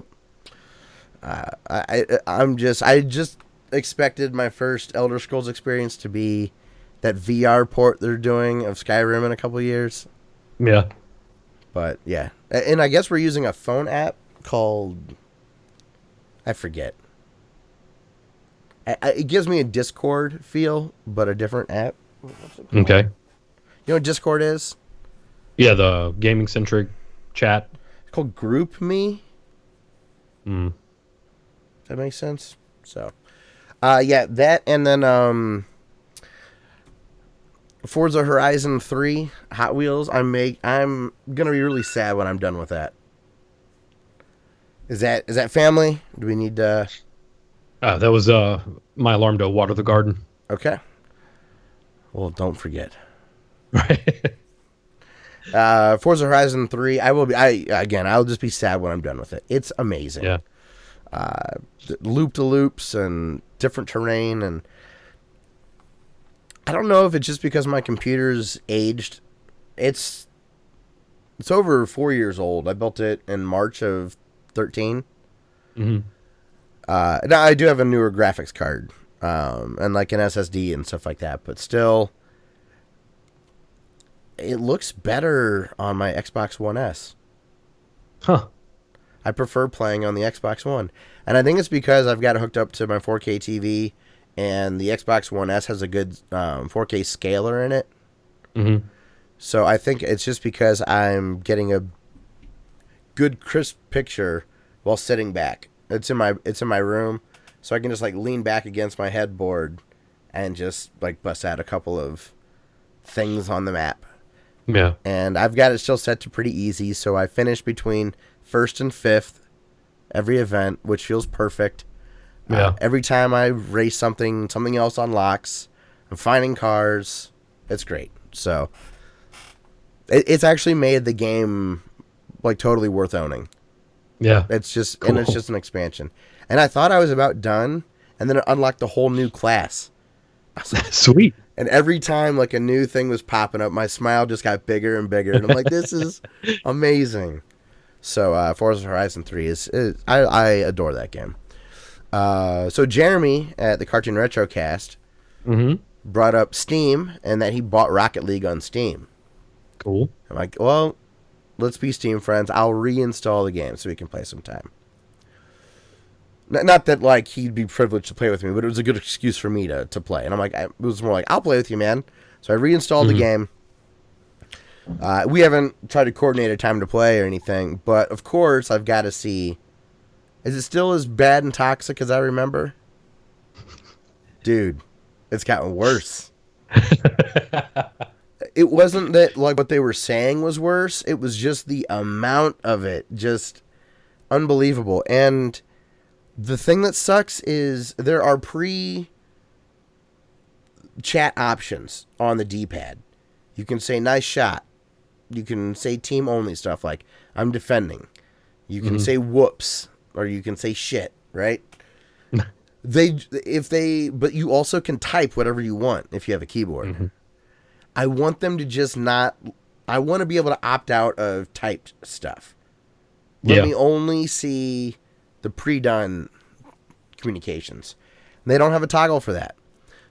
Yep. I just expected my first Elder Scrolls experience to be that VR port they're doing of Skyrim in a couple of years. Yeah. But yeah, and I guess we're using a phone app called. I forget. It gives me a Discord feel, but a different app. Okay. You know what Discord is? Yeah, the gaming-centric chat. It's called GroupMe. Mm. Does that make sense? So, yeah, that, and then Forza Horizon 3 Hot Wheels. I'm gonna be really sad when I'm done with that. Is that family? Do we need to? That was my alarm to water the garden. Okay. Well, don't forget. Right. Forza Horizon 3. I'll just be sad when I'm done with it. It's amazing. Yeah. Loop-to-loops and different terrain, and I don't know if it's just because my computer's aged. It's over 4 years old. I built it in March of 13. Mm-hmm. Now I do have a newer graphics card, and like an SSD and stuff like that, but still, it looks better on my Xbox One S. Huh. I prefer playing on the Xbox One. And I think it's because I've got it hooked up to my 4K TV, and the Xbox One S has a good 4K scaler in it. Mm-hmm. So I think it's just because I'm getting a good crisp picture while sitting back. It's in my room, so I can just like lean back against my headboard and just like bust out a couple of things on the map. Yeah. And I've got it still set to pretty easy, so I finish between 1st and 5th every event, which feels perfect. Yeah. Every time I race something else unlocks. I'm finding cars. It's great. So it's actually made the game like totally worth owning. Yeah. It's just cool. And it's just an expansion. And I thought I was about done, and then it unlocked a whole new class. Sweet. And every time like a new thing was popping up, my smile just got bigger and bigger, and I'm like, this is amazing. So Forza Horizon 3 I adore that game. So Jeremy at the Cartoon Retrocast brought up Steam, and that he bought Rocket League on Steam. Cool. I'm like, well, let's be Steam friends. I'll reinstall the game so we can play sometime. Not that like he'd be privileged to play with me, but it was a good excuse for me to play. And I'm like, it was more like, I'll play with you, man. So I reinstalled the game. We haven't tried to coordinate a time to play or anything, but of course I've got to see, is it still as bad and toxic as I remember? Dude, it's gotten worse. It wasn't that like what they were saying was worse. It was just the amount of it, just unbelievable. And the thing that sucks is there are pre-chat options on the D-pad. You can say nice shot. You can say team only stuff like I'm defending. You can say whoops, or you can say shit, right? But you also can type whatever you want if you have a keyboard. I want them to just not. I want to be able to opt out of typed stuff. Let me only see the pre-done communications. And they don't have a toggle for that.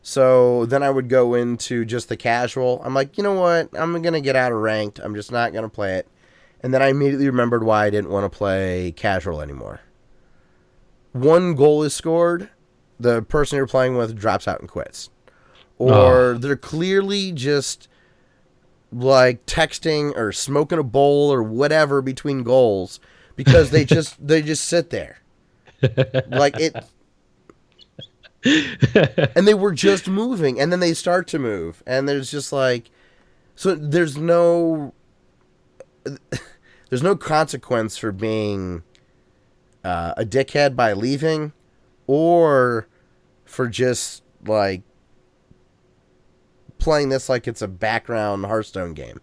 So then I would go into just the casual. I'm like, you know what? I'm going to get out of ranked. I'm just not going to play it. And then I immediately remembered why I didn't want to play casual anymore. One goal is scored. The person you're playing with drops out and quits. Or they're clearly just like texting or smoking a bowl or whatever between goals because they just sit there. Like it. And they were just moving, and then they start to move, and there's just like, so there's no consequence for being a dickhead by leaving, or for just like playing this like it's a background Hearthstone game.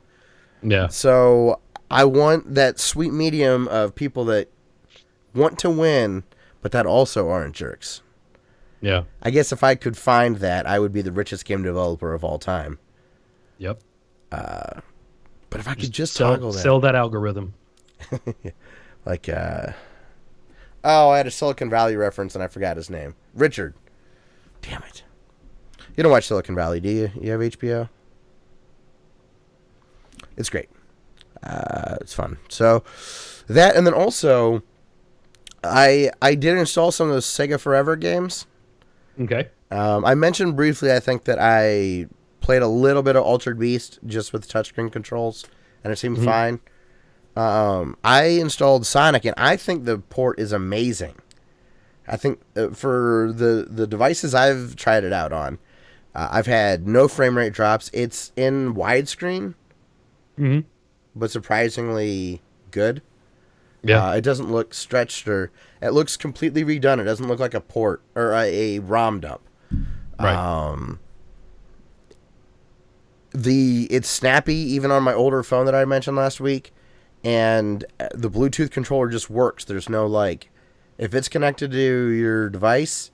Yeah. So I want that sweet medium of people that want to win, but that also aren't jerks. Yeah. I guess if I could find that, I would be the richest game developer of all time. Yep. But if I could just toggle that. Sell that algorithm. Like, I had a Silicon Valley reference and I forgot his name. Richard. Damn it. You don't watch Silicon Valley, do you? You have HBO? It's great. It's fun. So, that, and then also, I did install some of those Sega Forever games. Okay. I mentioned briefly, I think, that I played a little bit of Altered Beast just with touchscreen controls, and it seemed fine. I installed Sonic, and I think the port is amazing. I think for the devices I've tried it out on, I've had no frame rate drops. It's in widescreen, but surprisingly good. Yeah. It doesn't look stretched, or it looks completely redone. It doesn't look like a port or a ROM dump. Right. It's snappy even on my older phone that I mentioned last week, and the Bluetooth controller just works. There's no if it's connected to your device,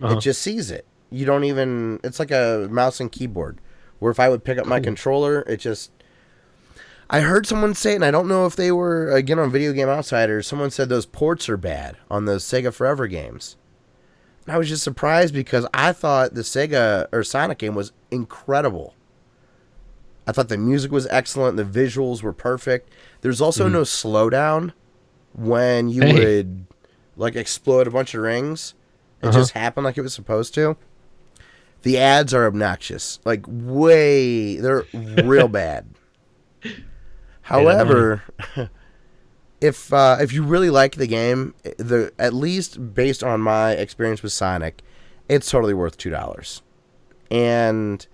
it just sees it. You don't even. It's like a mouse and keyboard. Where if I would pick up my controller, it just. I heard someone say it, and I don't know if they were, again, on Video Game Outsiders, someone said those ports are bad on those Sega Forever games. And I was just surprised because I thought the Sega or Sonic game was incredible. I thought the music was excellent, the visuals were perfect. There's also no slowdown when you would, explode a bunch of rings. It just happened like it was supposed to. The ads are obnoxious. They're real bad. However, if you really like the game, at least based on my experience with Sonic, it's totally worth $2. And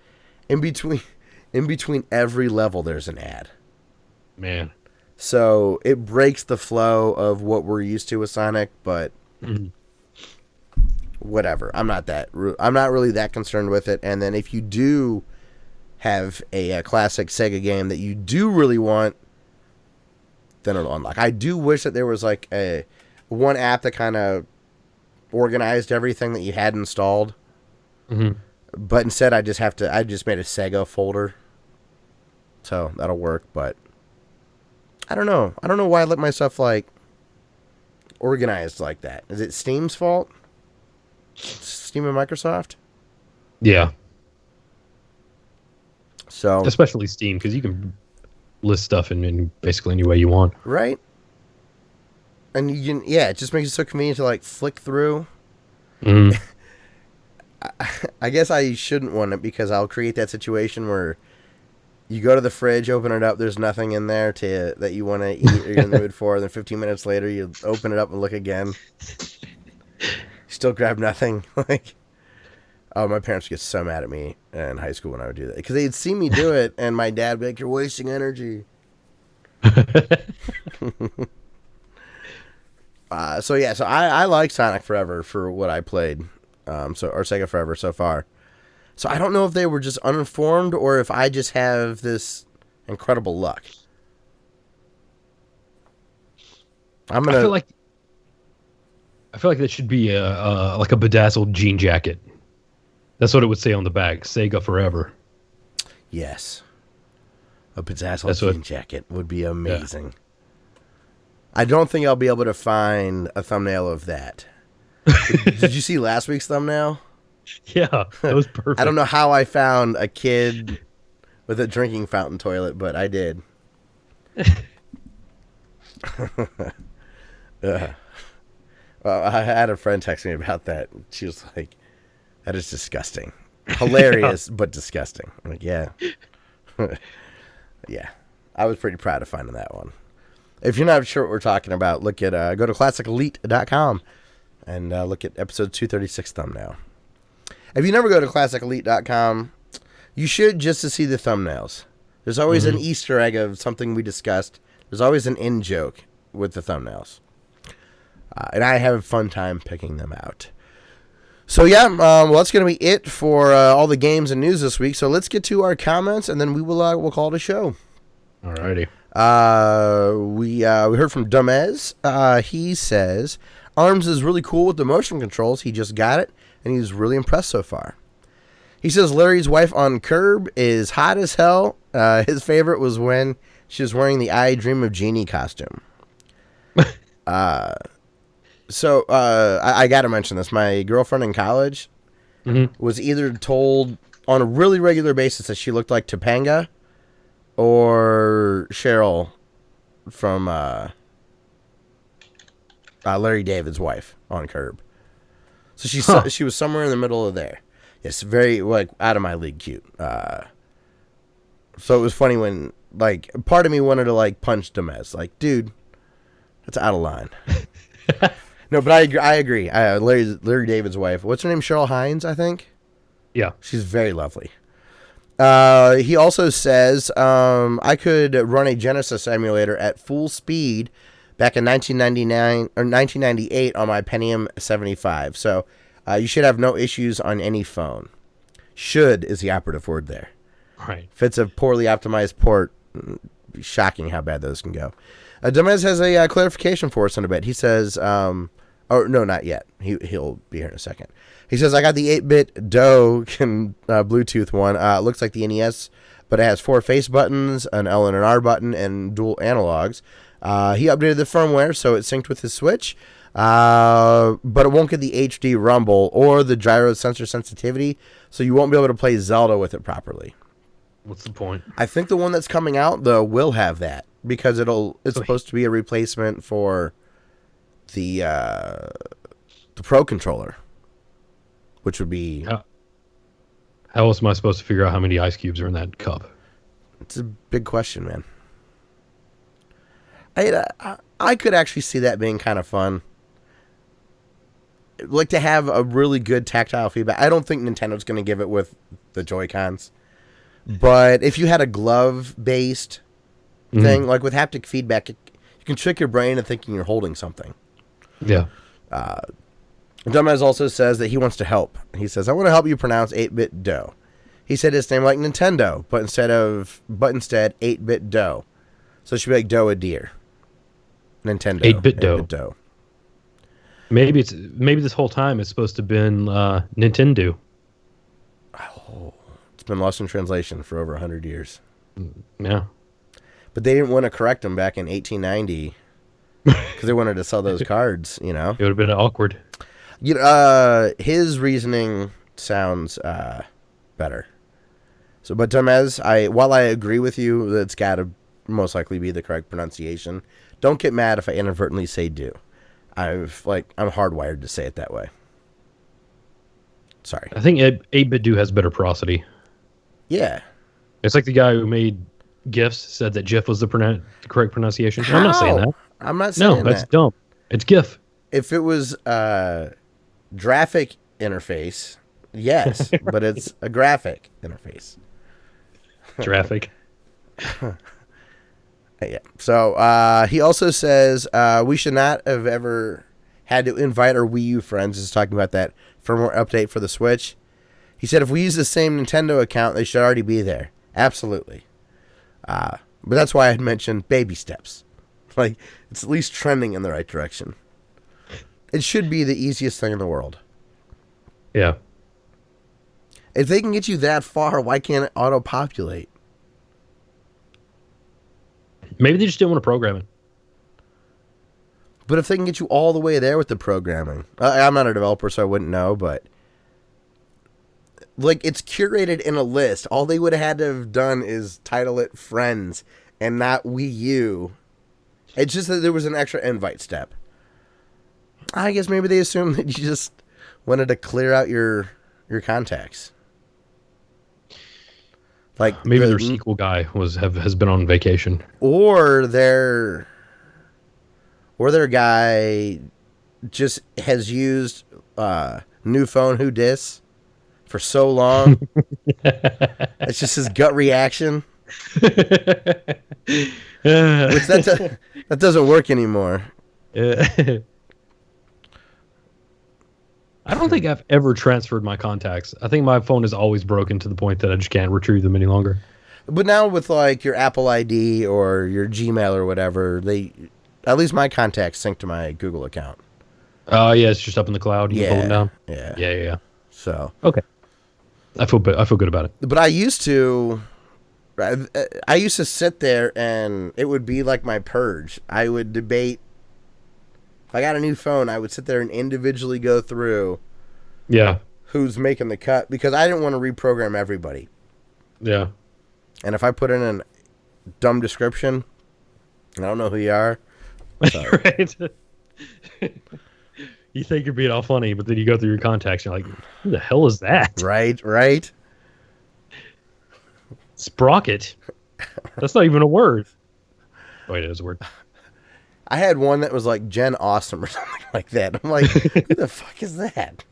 in between every level, there's an ad. Man. So it breaks the flow of what we're used to with Sonic, but whatever. I'm not really that concerned with it. And then if you do have a classic Sega game that you do really want, then it'll unlock. I do wish that there was a one app that kind of organized everything that you had installed. But instead I just made a Sega folder. So that'll work, but I don't know. I don't know why I let myself organized like that. Is it Steam's fault? Steam and Microsoft? Yeah. So especially Steam, because you can list stuff in basically any way you want. Right? And it just makes it so convenient to flick through. I guess I shouldn't want it because I'll create that situation where you go to the fridge, open it up, there's nothing in there that you want to eat or you're in the mood for, and then 15 minutes later you open it up and look again. Still grab nothing. Oh, my parents would get so mad at me in high school when I would do that. Because they'd see me do it, and my dad would be like, "You're wasting energy." So I like Sonic Forever for what I played. Or Sega Forever so far. So I don't know if they were just uninformed or if I just have this incredible luck. I feel like that should be a bedazzled jean jacket. That's what it would say on the back. Sega Forever. Yes. A bedazzled jean jacket would be amazing. Yeah. I don't think I'll be able to find a thumbnail of that. Did you see last week's thumbnail? Yeah, that was perfect. I don't know how I found a kid with a drinking fountain toilet, but I did. Well, I had a friend text me about that. She was like, "That is disgusting. Hilarious, but disgusting." I'm like, yeah. Yeah. I was pretty proud of finding that one. If you're not sure what we're talking about, look at go to ClassicElite.com and look at episode 236 thumbnail. If you never go to ClassicElite.com, you should, just to see the thumbnails. There's always an Easter egg of something we discussed. There's always an in joke with the thumbnails. And I have a fun time picking them out. So yeah, well, that's going to be it for all the games and news this week. So let's get to our comments, and then we'll call it a show. Alrighty. We heard from Dumez. He says Arms is really cool with the motion controls. He just got it, and he's really impressed so far. He says Larry's wife on Curb is hot as hell. His favorite was when she was wearing the I Dream of Jeannie costume. So I got to mention this. My girlfriend in college was either told on a really regular basis that she looked like Topanga or Cheryl from Larry David's wife on Curb. So she was somewhere in the middle of there. Yes, very out of my league cute. So it was funny when like, part of me wanted to, like, punch Demez. Like, dude, that's out of line. No, but I agree. Larry David's wife. What's her name? Cheryl Hines, I think? Yeah. She's very lovely. He also says, I could run a Genesis emulator at full speed back in 1999 or 1998 on my Pentium 75. So you should have no issues on any phone. Should is the operative word there. Right. If it's a poorly optimized port, shocking how bad those can go. Demez has a clarification for us in a bit. He says, oh, no, not yet. He'll be here in a second. He says, I got the 8-bit DOE Bluetooth one. It looks like the NES, but it has 4 face buttons, an L and an R button, and dual analogs. He updated the firmware, so it's synced with his Switch, but it won't get the HD rumble or the gyro sensor sensitivity, so you won't be able to play Zelda with it properly. What's the point? I think the one that's coming out, though, will have that, because it's supposed to be a replacement for the Pro Controller, which would be... How else am I supposed to figure out how many ice cubes are in that cup? It's a big question, man. I could actually see that being kind of fun. Like, to have a really good tactile feedback. I don't think Nintendo's going to give it with the Joy-Cons. But if you had a glove-based thing, like with haptic feedback, you can trick your brain into thinking you're holding something. Yeah. Dumbass also says that he wants to help. He says, I want to help you pronounce 8-bit DOE. He said his name like Nintendo, but instead 8-bit DOE. So it should be like Doe a deer. Nintendo. 8-bit DOE. Maybe this whole time it's supposed to have been Nintendo. Oh, it's been lost in translation for over 100 years. Yeah. But they didn't want to correct them back in 1890 because they wanted to sell those cards, you know? It would have been awkward. You know, his reasoning sounds better. So, but Demez, while I agree with you that it's got to most likely be the correct pronunciation, don't get mad if I inadvertently say do. I'm hardwired to say it that way. Sorry. I think 8-bit DOE has better prosody. Yeah. It's like the guy who made GIFs said that GIF was the correct pronunciation. How? I'm not saying that. I'm not saying that. No, that's dumb. It's GIF. If it was graphic interface, yes, but it's a graphic interface. Traffic. Yeah. So he also says we should not have ever had to invite our Wii U friends. He's talking about that firmware update for the Switch. He said if we use the same Nintendo account, they should already be there. Absolutely. But that's why I had mentioned baby steps. Like, it's at least trending in the right direction. It should be the easiest thing in the world. Yeah. If they can get you that far, why can't it auto-populate? Maybe they just didn't want to program it. But if they can get you all the way there with the programming... I'm not a developer, so I wouldn't know, but... Like, it's curated in a list. All they would have had to have done is title it Friends and not Wii U. It's just that there was an extra invite step. I guess maybe they assumed that you just wanted to clear out your contacts. Like maybe their sequel guy has been on vacation, or their guy just has used new phone who dis for so long. It's just his gut reaction, which that doesn't work anymore. I don't think I've ever transferred my contacts. I think my phone is always broken to the point that I just can't retrieve them any longer. But now with like your Apple ID or your Gmail or whatever, at least my contacts sync to my Google account. Oh, yeah, it's just up in the cloud. You can pull them down. Yeah. So okay, I feel good about it. But I used to sit there and it would be like my purge. I would debate. If I got a new phone, I would sit there and individually go through who's making the cut because I didn't want to reprogram everybody. Yeah. And if I put in a dumb description, I don't know who you are. Right. You think you're being all funny, but then you go through your contacts and you're like, who the hell is that? Right. Sprocket. That's not even a word. Wait, it is a word. I had one that was like Jen Awesome or something like that. I'm like, who the fuck is that?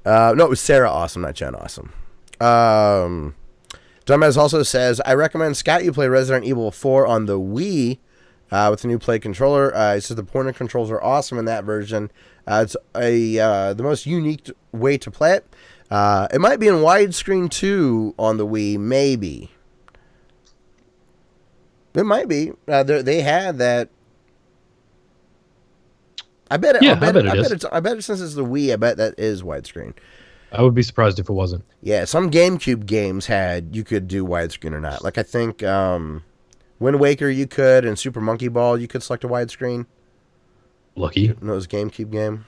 No, it was Sarah Awesome, not Jen Awesome. Dumbass also says, I recommend Scott you play Resident Evil 4 on the Wii with the new Play controller. He says the pointer controls are awesome in that version. It's the most unique way to play it. It might be in widescreen too on the Wii, maybe. It might be. They had that. I bet it. Yeah, I bet it since it's the Wii. I bet that is widescreen. I would be surprised if it wasn't. Yeah, some GameCube games had you could do widescreen or not. Like I think Wind Waker you could, and Super Monkey Ball you could select a widescreen. Lucky. It was a GameCube game.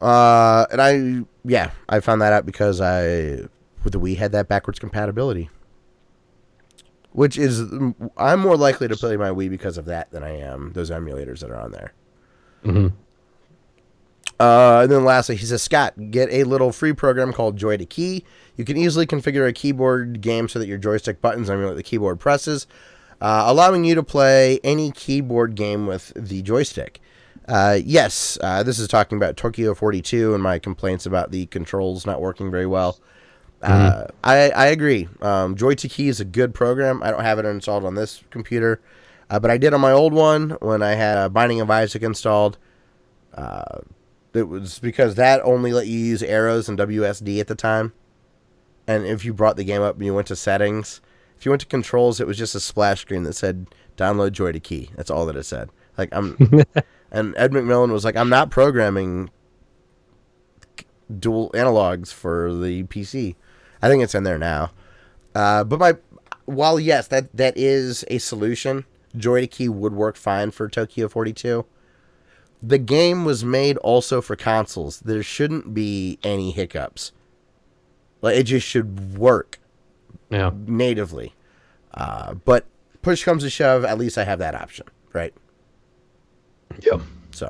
And I found that out because with the Wii had that backwards compatibility. Which is, I'm more likely to play my Wii because of that than I am those emulators that are on there. Mm-hmm. And then lastly, he says, Scott, get a little free program called Joy to Key. You can easily configure a keyboard game so that your joystick buttons emulate the keyboard presses, allowing you to play any keyboard game with the joystick. Yes, this is talking about Tokyo 42 and my complaints about the controls not working very well. I agree. Joy to Key is a good program. I don't have it installed on this computer, but I did on my old one when I had Binding of Isaac installed. It was because that only let you use arrows and WSD at the time. And if you brought the game up and you went to settings, if you went to controls, it was just a splash screen that said download Joy to Key. That's all that it said. Like and Ed McMillan was like, I'm not programming dual analogs for the PC. I think it's in there now. But while yes, that is a solution, Joy to Key would work fine for Tokyo 42. The game was made also for consoles. There shouldn't be any hiccups. Like it just should work natively. But push comes to shove, at least I have that option, right? Yep. So,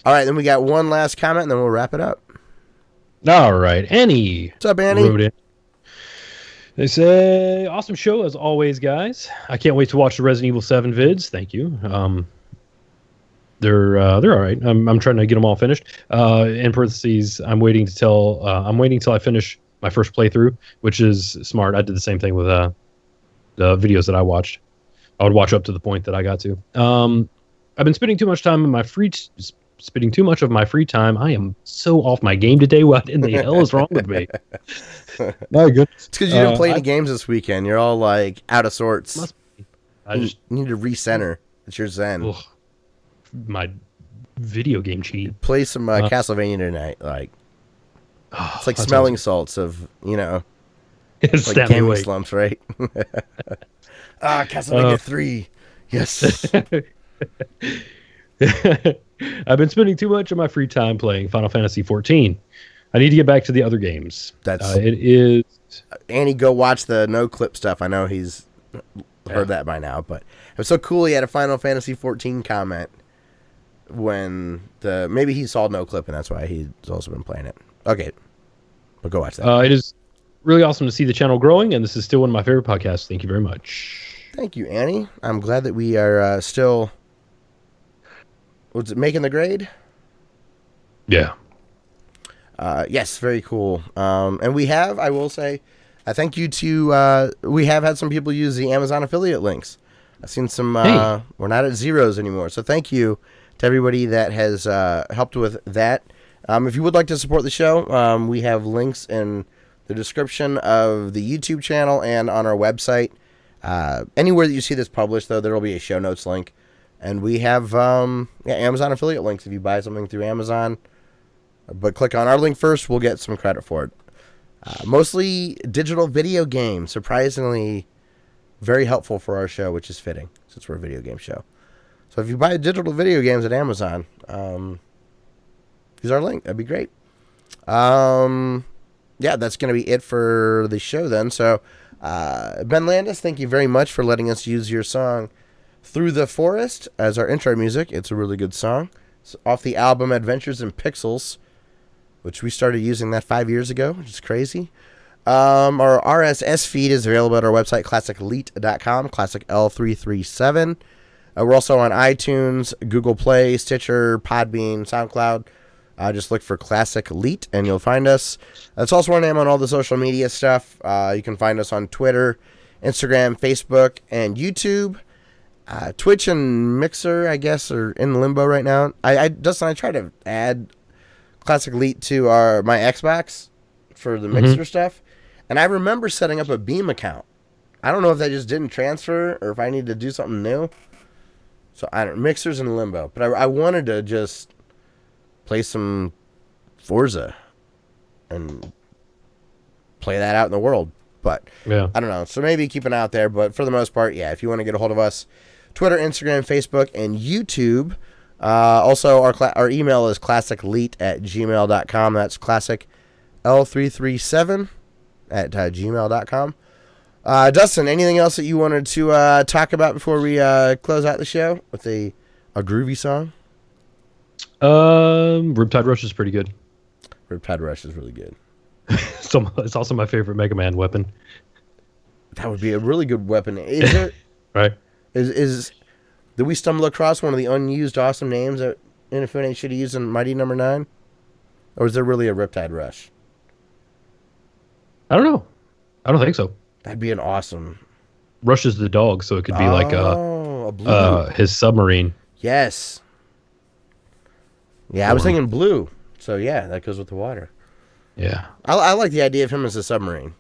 all right, then we got one last comment, and then we'll wrap it up. All right, Annie. What's up, Annie? Wrote in. They say, awesome show as always, guys. I can't wait to watch the Resident Evil 7 vids. Thank you. They're all right. I'm trying to get them all finished. In parentheses, I'm waiting till I finish my first playthrough, which is smart. I did the same thing with the videos that I watched. I would watch up to the point that I got to. I've been spending too much time in my spending too much of my free time. I am so off my game today. What in the hell is wrong with me? My goodness. It's because you didn't play any games this weekend. You're all like out of sorts. Must be. You need to recenter. It's your zen. Ugh, my video game cheat. Play some Castlevania tonight. Like it's like smelling salts of like gaming slumps, right? Castlevania 3. Yes. I've been spending too much of my free time playing Final Fantasy XIV. I need to get back to the other games. It is. Annie, go watch the no clip stuff. I know he's heard that by now, but it was so cool. He had a Final Fantasy XIV comment when maybe he saw no clip, and that's why he's also been playing it. Okay, but go watch that. It is really awesome to see the channel growing, and this is still one of my favorite podcasts. Thank you very much. Thank you, Annie. I'm glad that we are still. Was it making the grade? Yeah. Yes, very cool. And we have, I will say, I thank you to, we have had some people use the Amazon affiliate links. I've seen some, we're not at zeros anymore. So thank you to everybody that has helped with that. If you would like to support the show, we have links in the description of the YouTube channel and on our website. Anywhere that you see this published, though, there will be a show notes link. And we have Amazon affiliate links if you buy something through Amazon. But click on our link first, we'll get some credit for it. Mostly digital video games. Surprisingly, very helpful for our show, which is fitting, since we're a video game show. So if you buy digital video games at Amazon, use our link. That'd be great. That's going to be it for the show then. So, Ben Landis, thank you very much for letting us use your song Through the Forest as our intro music. It's a really good song. It's off the album Adventures in Pixels, which we started using that 5 years ago, which is crazy. Our RSS feed is available at our website, classicelite.com, classic L337. We're also on iTunes, Google Play, Stitcher, Podbean, SoundCloud. Just look for Classic Elite, and you'll find us. That's also our name on all the social media stuff. You can find us on Twitter, Instagram, Facebook, and YouTube. Twitch and Mixer, I guess, are in limbo right now. Dustin, I tried to add Classic Elite to my Xbox for the Mixer stuff, and I remember setting up a Beam account. I don't know if that just didn't transfer or if I need to do something new. So Mixer's in limbo, but I wanted to just play some Forza and play that out in the world, but yeah, I don't know. So maybe keep an eye out there, but for the most part, yeah, if you want to get a hold of us, Twitter, Instagram, Facebook, and YouTube. Also, our email is classicleet@gmail.com. That's classic L337 at gmail.com. Dustin, anything else that you wanted to talk about before we close out the show with a groovy song? Riptide Rush is pretty good. Riptide Rush is really good. It's also my favorite Mega Man weapon. That would be a really good weapon. Is it? Right. Did we stumble across one of the unused awesome names that Inafune should have used in Mighty Number 9? Or is there really a Riptide Rush? I don't know. I don't think so. That'd be an awesome. Rush is the dog, so it could be a blue. His submarine. Yes. Yeah, I was thinking blue. So yeah, that goes with the water. Yeah. I like the idea of him as a submarine.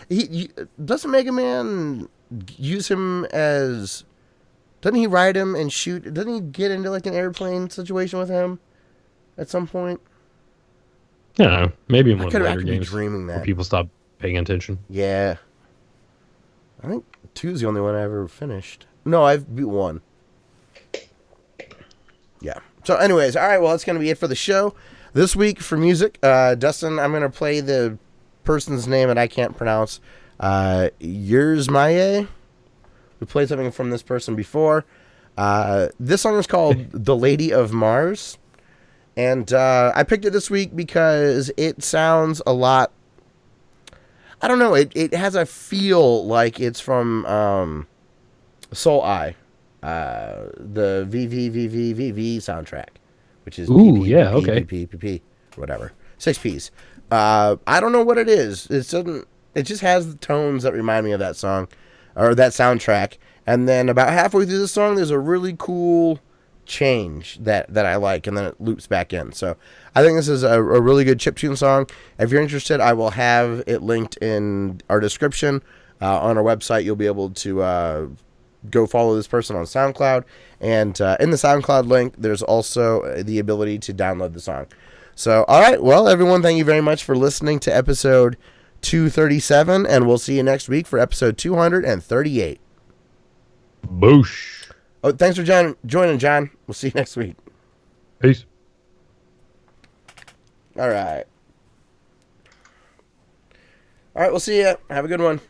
He doesn't Mega Man use him as... Doesn't he ride him and shoot? Doesn't he get into like an airplane situation with him at some point? Yeah, maybe in one of the later games dreaming that. where people stop paying attention. Yeah. I think 2's the only one I ever finished. No, I've beat 1. Yeah. So anyways, all right, well, that's going to be it for the show. This week for music, Dustin, I'm going to play the person's name that I can't pronounce. Yours Maye. We played something from this person before. This song is called The Lady of Mars. And I picked it this week because it sounds a lot... I don't know. It has a feel like it's from Soul Eye. The VVVVVV soundtrack. Which is PPPPPP, whatever. 6 Ps. I don't know what it is. It just has the tones that remind me of that song. Or that soundtrack. And then about halfway through the song, there's a really cool change that I like, and then it loops back in. So I think this is a really good chiptune song. If you're interested, I will have it linked in our description. On our website, you'll be able to go follow this person on SoundCloud. And in the SoundCloud link, there's also the ability to download the song. So, all right. Well, everyone, thank you very much for listening to episode 237, and we'll see you next week for episode 238. Boosh. Oh, thanks for joining, John. We'll see you next week. Peace. All right. All right, we'll see you. Have a good one.